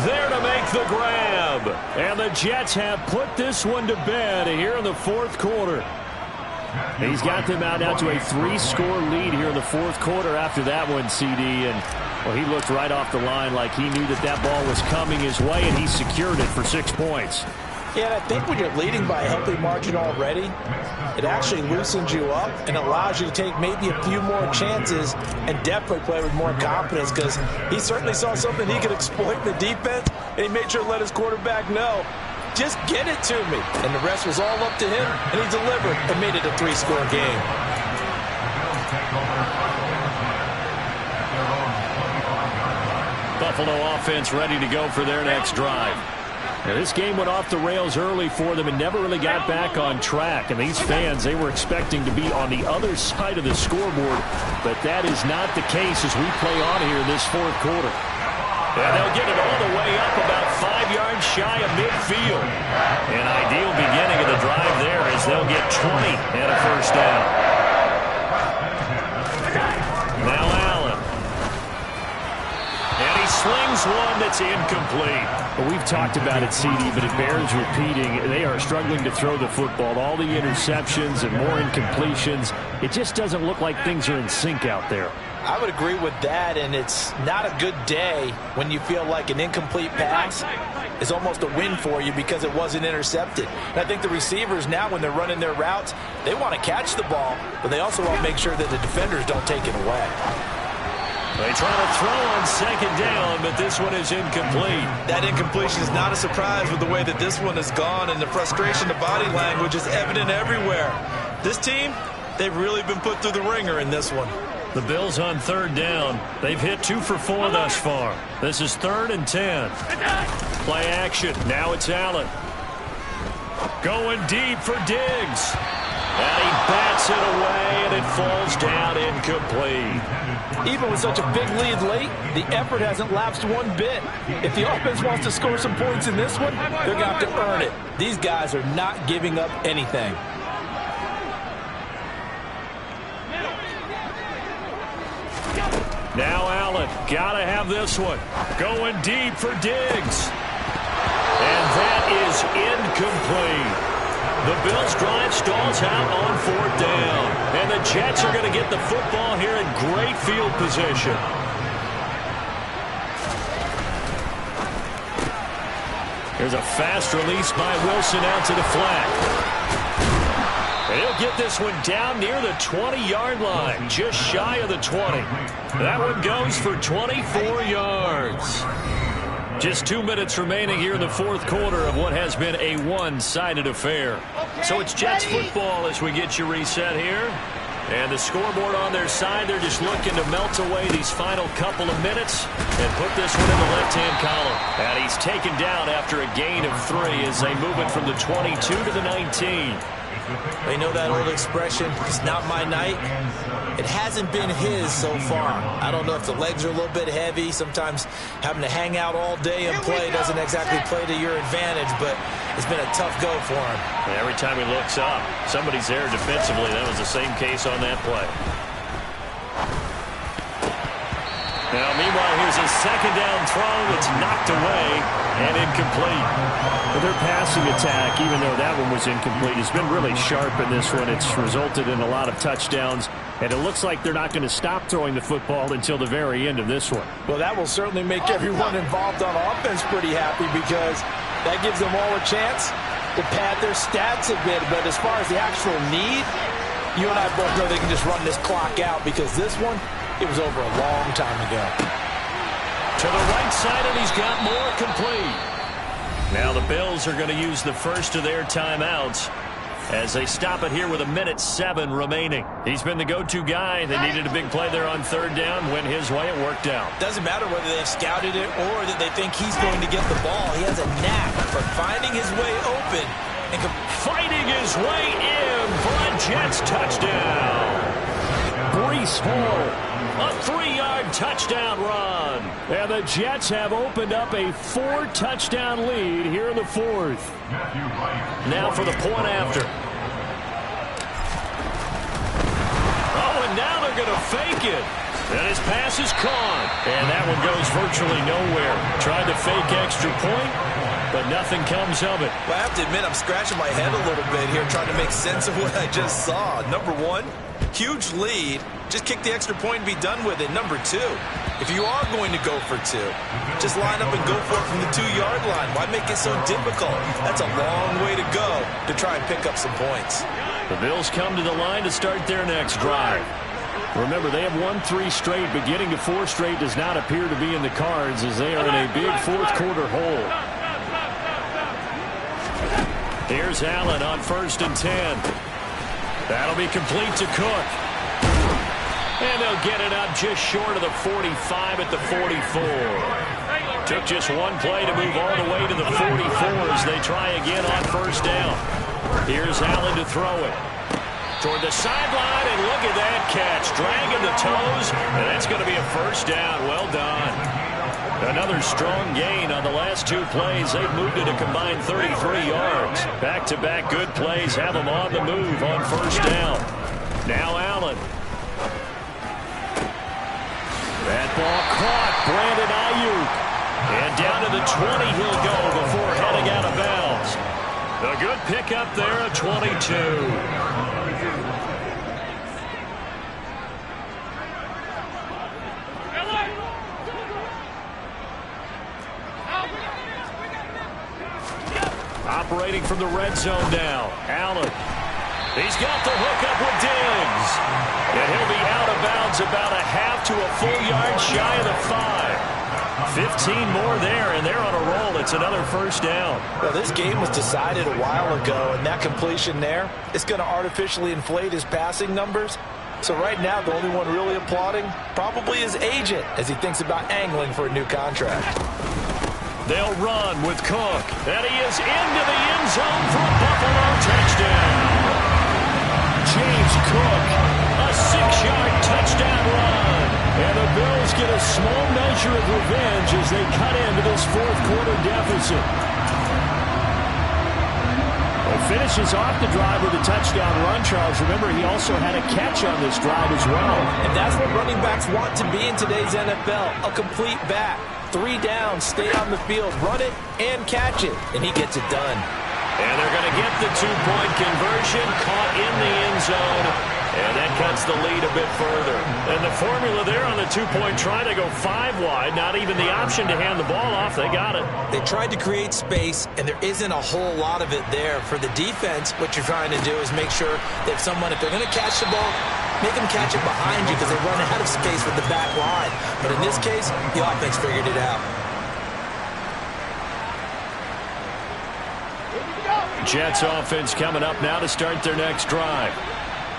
there to make the grab. And the Jets have put this one to bed here in the fourth quarter. He's got them out now to a 3-score lead here in the fourth quarter after that one, CD. And, well, he looked right off the line like he knew that that ball was coming his way, and he secured it for 6 points. Yeah, and I think when you're leading by a healthy margin already, it actually loosens you up and allows you to take maybe a few more chances and definitely play with more confidence because he certainly saw something he could exploit in the defense, and he made sure to let his quarterback know, just get it to me. And the rest was all up to him, and he delivered and made it a 3-score game. Buffalo offense ready to go for their next drive. Now, this game went off the rails early for them and never really got back on track. And these fans, they were expecting to be on the other side of the scoreboard, but that is not the case as we play on here in this fourth quarter. And they'll get it all the way up about 5 yards shy of midfield. An ideal beginning of the drive there as they'll get 20 and a first down. Now Allen. And he slings one that's incomplete. Well, we've talked about it, CD, but it bears repeating. They are struggling to throw the football. All the interceptions and more incompletions. It just doesn't look like things are in sync out there. I would agree with that, and it's not a good day when you feel like an incomplete pass is almost a win for you because it wasn't intercepted. And I think the receivers now, when they're running their routes, they want to catch the ball, but they also want to make sure that the defenders don't take it away. They try to throw on 2nd down, but this one is incomplete. That incompletion is not a surprise with the way that this one has gone, and the frustration, the body language is evident everywhere. This team, they've really been put through the ringer in this one. The Bills on 3rd down. They've hit 2 for 4 thus far. This is 3rd and 10. Play action. Now it's Allen. Going deep for Diggs. And he bats it away, and it falls down incomplete. Even with such a big lead late, the effort hasn't lapsed one bit. If the offense wants to score some points in this one, they're going to have to earn it. These guys are not giving up anything. Now Allen, gotta have this one. Going deep for Diggs. And that is incomplete. The Bills' drive stalls out on 4th down. And the Jets are going to get the football here in great field position. There's a fast release by Wilson out to the flat. And he'll get this one down near the 20-yard line, just shy of the 20. That one goes for 24 yards. Just 2 minutes remaining here in the fourth quarter of what has been a one-sided affair. So it's Jets football as we get you reset here. And the scoreboard on their side, they're just looking to melt away these final couple of minutes and put this one in the left-hand column. And he's taken down after a gain of 3 as they move it from the 22 to the 19. They know that old expression, it's not my night. It hasn't been his so far. I don't know if the legs are a little bit heavy. Sometimes having to hang out all day and play doesn't exactly play to your advantage, but it's been a tough go for him. And every time he looks up, somebody's there defensively. That was the same case on that play. Now, meanwhile, here's a second down throw. It's knocked away and incomplete. But their passing attack, even though that one was incomplete, has been really sharp in this one. It's resulted in a lot of touchdowns, and it looks like they're not going to stop throwing the football until the very end of this one. Well, that will certainly make everyone involved on offense pretty happy because that gives them all a chance to pad their stats a bit. But as far as the actual need, you and I both know they can just run this clock out because this one, it was over a long time ago. To the right side, and he's got more complete. Now the Bills are going to use the first of their timeouts as they stop it here with 1:07 remaining. He's been the go-to guy. They needed a big play there on third down. Went his way. It worked out. Doesn't matter whether they've scouted it or that they think he's going to get the ball. He has a knack for finding his way open and fighting his way in for a Jets touchdown. Breece Hall, a 3-yard touchdown run. And the Jets have opened up a 4-touchdown lead here in the fourth. Now for the point after. Oh, and now they're going to fake it. And his pass is caught. And that one goes virtually nowhere. Tried to fake extra point, but nothing comes of it. Well, I have to admit, I'm scratching my head a little bit here trying to make sense of what I just saw. Number one, huge lead. Just kick the extra point and be done with it. Number two, if you are going to go for 2, just line up and go for it from the 2-yard line. Why make it so difficult? That's a long way to go to try and pick up some points. The Bills come to the line to start their next drive. Remember, they have won 3 straight, but getting to 4 straight does not appear to be in the cards as they are in a big fourth quarter hole. Here's Allen on 1st and 10. That'll be complete to Cook. And they'll get it up just short of the 45 at the 44. Took just one play to move all the way to the 44 as they try again on 1st down. Here's Allen to throw it. Toward the sideline, and look at that catch. Dragging the toes, and that's going to be a 1st down. Well done. Another strong gain on the last 2 plays. They've moved it a combined 33 yards. Back-to-back good plays have them on the move on 1st down. Now Allen. That ball caught. Brandon Ayuk. And down to the 20 he'll go before heading out of bounds. A good pickup there at 22. Operating from the red zone now. Allen. He's got the hookup with Diggs. And he'll be out of bounds about a half to a full yard shy of the 5. 15 more there, and they're on a roll. It's another 1st down. Well, this game was decided a while ago, and that completion there is going to artificially inflate his passing numbers. So right now, the only one really applauding probably his agent as he thinks about angling for a new contract. They'll run with Cook. And he is into the end zone for a Buffalo touchdown. James Cook, a 6-yard touchdown run. And the Bills get a small measure of revenge as they cut into this fourth quarter deficit. Well, finishes off the drive with a touchdown run, Charles. Remember, he also had a catch on this drive as well. And that's what running backs want to be in today's NFL, a complete back. 3 downs, stay on the field, run it, and catch it. And he gets it done. And they're going to get the 2-point conversion, caught in the end zone. And that cuts the lead a bit further. And the formula there on the two-point try to go 5 wide. Not even the option to hand the ball off. They got it. They tried to create space, and there isn't a whole lot of it there. For the defense, what you're trying to do is make sure that someone, if they're going to catch the ball, make them catch it behind you because they run out of space with the back line. But in this case, the offense figured it out. Jets offense coming up now to start their next drive.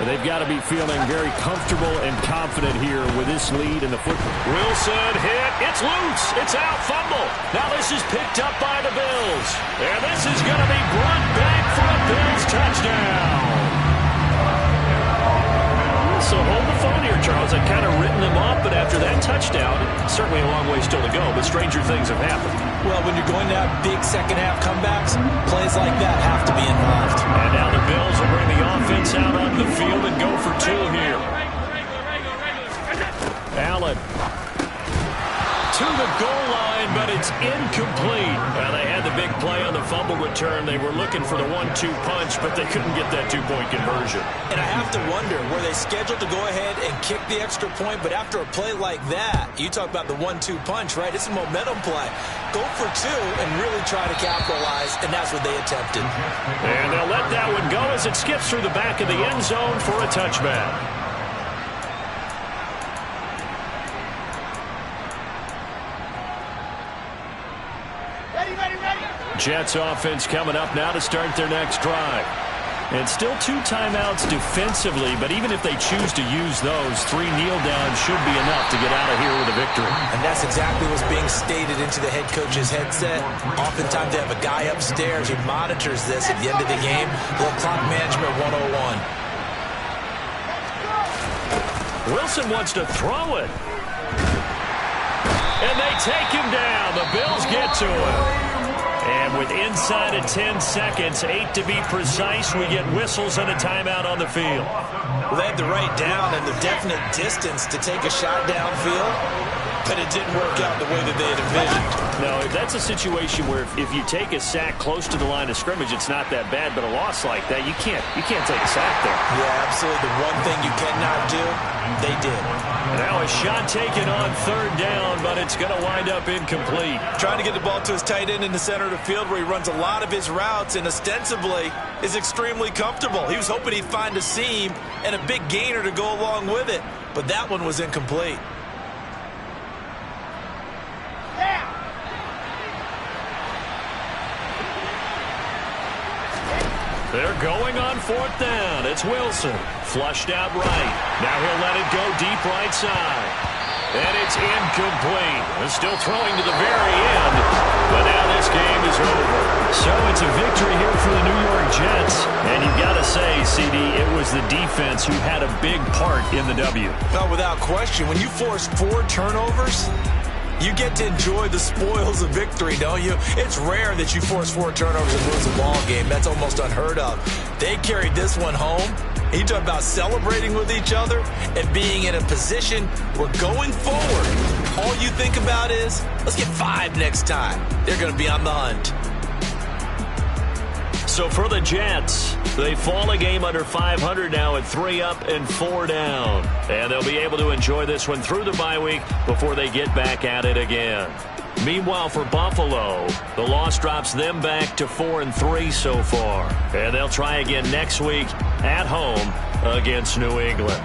And they've got to be feeling very comfortable and confident here with this lead in the football. Wilson hit. It's loose. It's out. Fumble. Now this is picked up by the Bills. And this is going to be brought back for a Bills touchdown. So hold the phone here, Charles. I'd kind of written them off, but after that touchdown, certainly a long way still to go, but stranger things have happened. Well, when you're going to have big second-half comebacks, plays like that have to be involved. And now the Bills will bring the offense out onto the field and go for 2 here. Allen to the goal line, but it's incomplete. Now they had the big play on the fumble return. They were looking for the 1-2 punch, but they couldn't get that 2-point conversion. And I have to wonder, were they scheduled to go ahead and kick the extra point? But after a play like that, you talk about the 1-2 punch, right? It's a momentum play. Go for 2 and really try to capitalize, and that's what they attempted. And they'll let that one go as it skips through the back of the end zone for a touchback. Jets offense coming up now to start their next drive. And still 2 timeouts defensively, but even if they choose to use those, 3 kneel downs should be enough to get out of here with a victory. And that's exactly what's being stated into the head coach's headset. Oftentimes they have a guy upstairs who monitors this at the end of the game. A little clock management 101. Wilson wants to throw it. And they take him down. The Bills get to him. And with inside of 10 seconds, 8 to be precise, we get whistles and a timeout on the field. Well, they had the right down and the definite distance to take a shot downfield, but it didn't work out the way that they had envisioned. No, that's a situation where if you take a sack close to the line of scrimmage, it's not that bad, but a loss like that, you can't take a sack there. Yeah, absolutely. The one thing you cannot do, they did. Now a shot taken on 3rd down, but it's going to wind up incomplete. Trying to get the ball to his tight end in the center of the field where he runs a lot of his routes and ostensibly is extremely comfortable. He was hoping he'd find a seam and a big gainer to go along with it, but that one was incomplete. They're going on 4th down. It's Wilson. Flushed out right. Now he'll let it go deep right side. And it's incomplete. They're still throwing to the very end. But now this game is over. So it's a victory here for the New York Jets. And you've got to say, CD, it was the defense who had a big part in the W. No, without question. When you force 4 turnovers, you get to enjoy the spoils of victory, don't you? It's rare that you force 4 turnovers and lose a ball game. That's almost unheard of. They carried this one home. You talk about celebrating with each other and being in a position where going forward, all you think about is, let's get 5 next time. They're going to be on the hunt. So for the Jets, they fall a game under 500 now at 3 up and 4 down. And they'll be able to enjoy this one through the bye week before they get back at it again. Meanwhile, for Buffalo, the loss drops them back to 4-3 so far. And they'll try again next week at home against New England.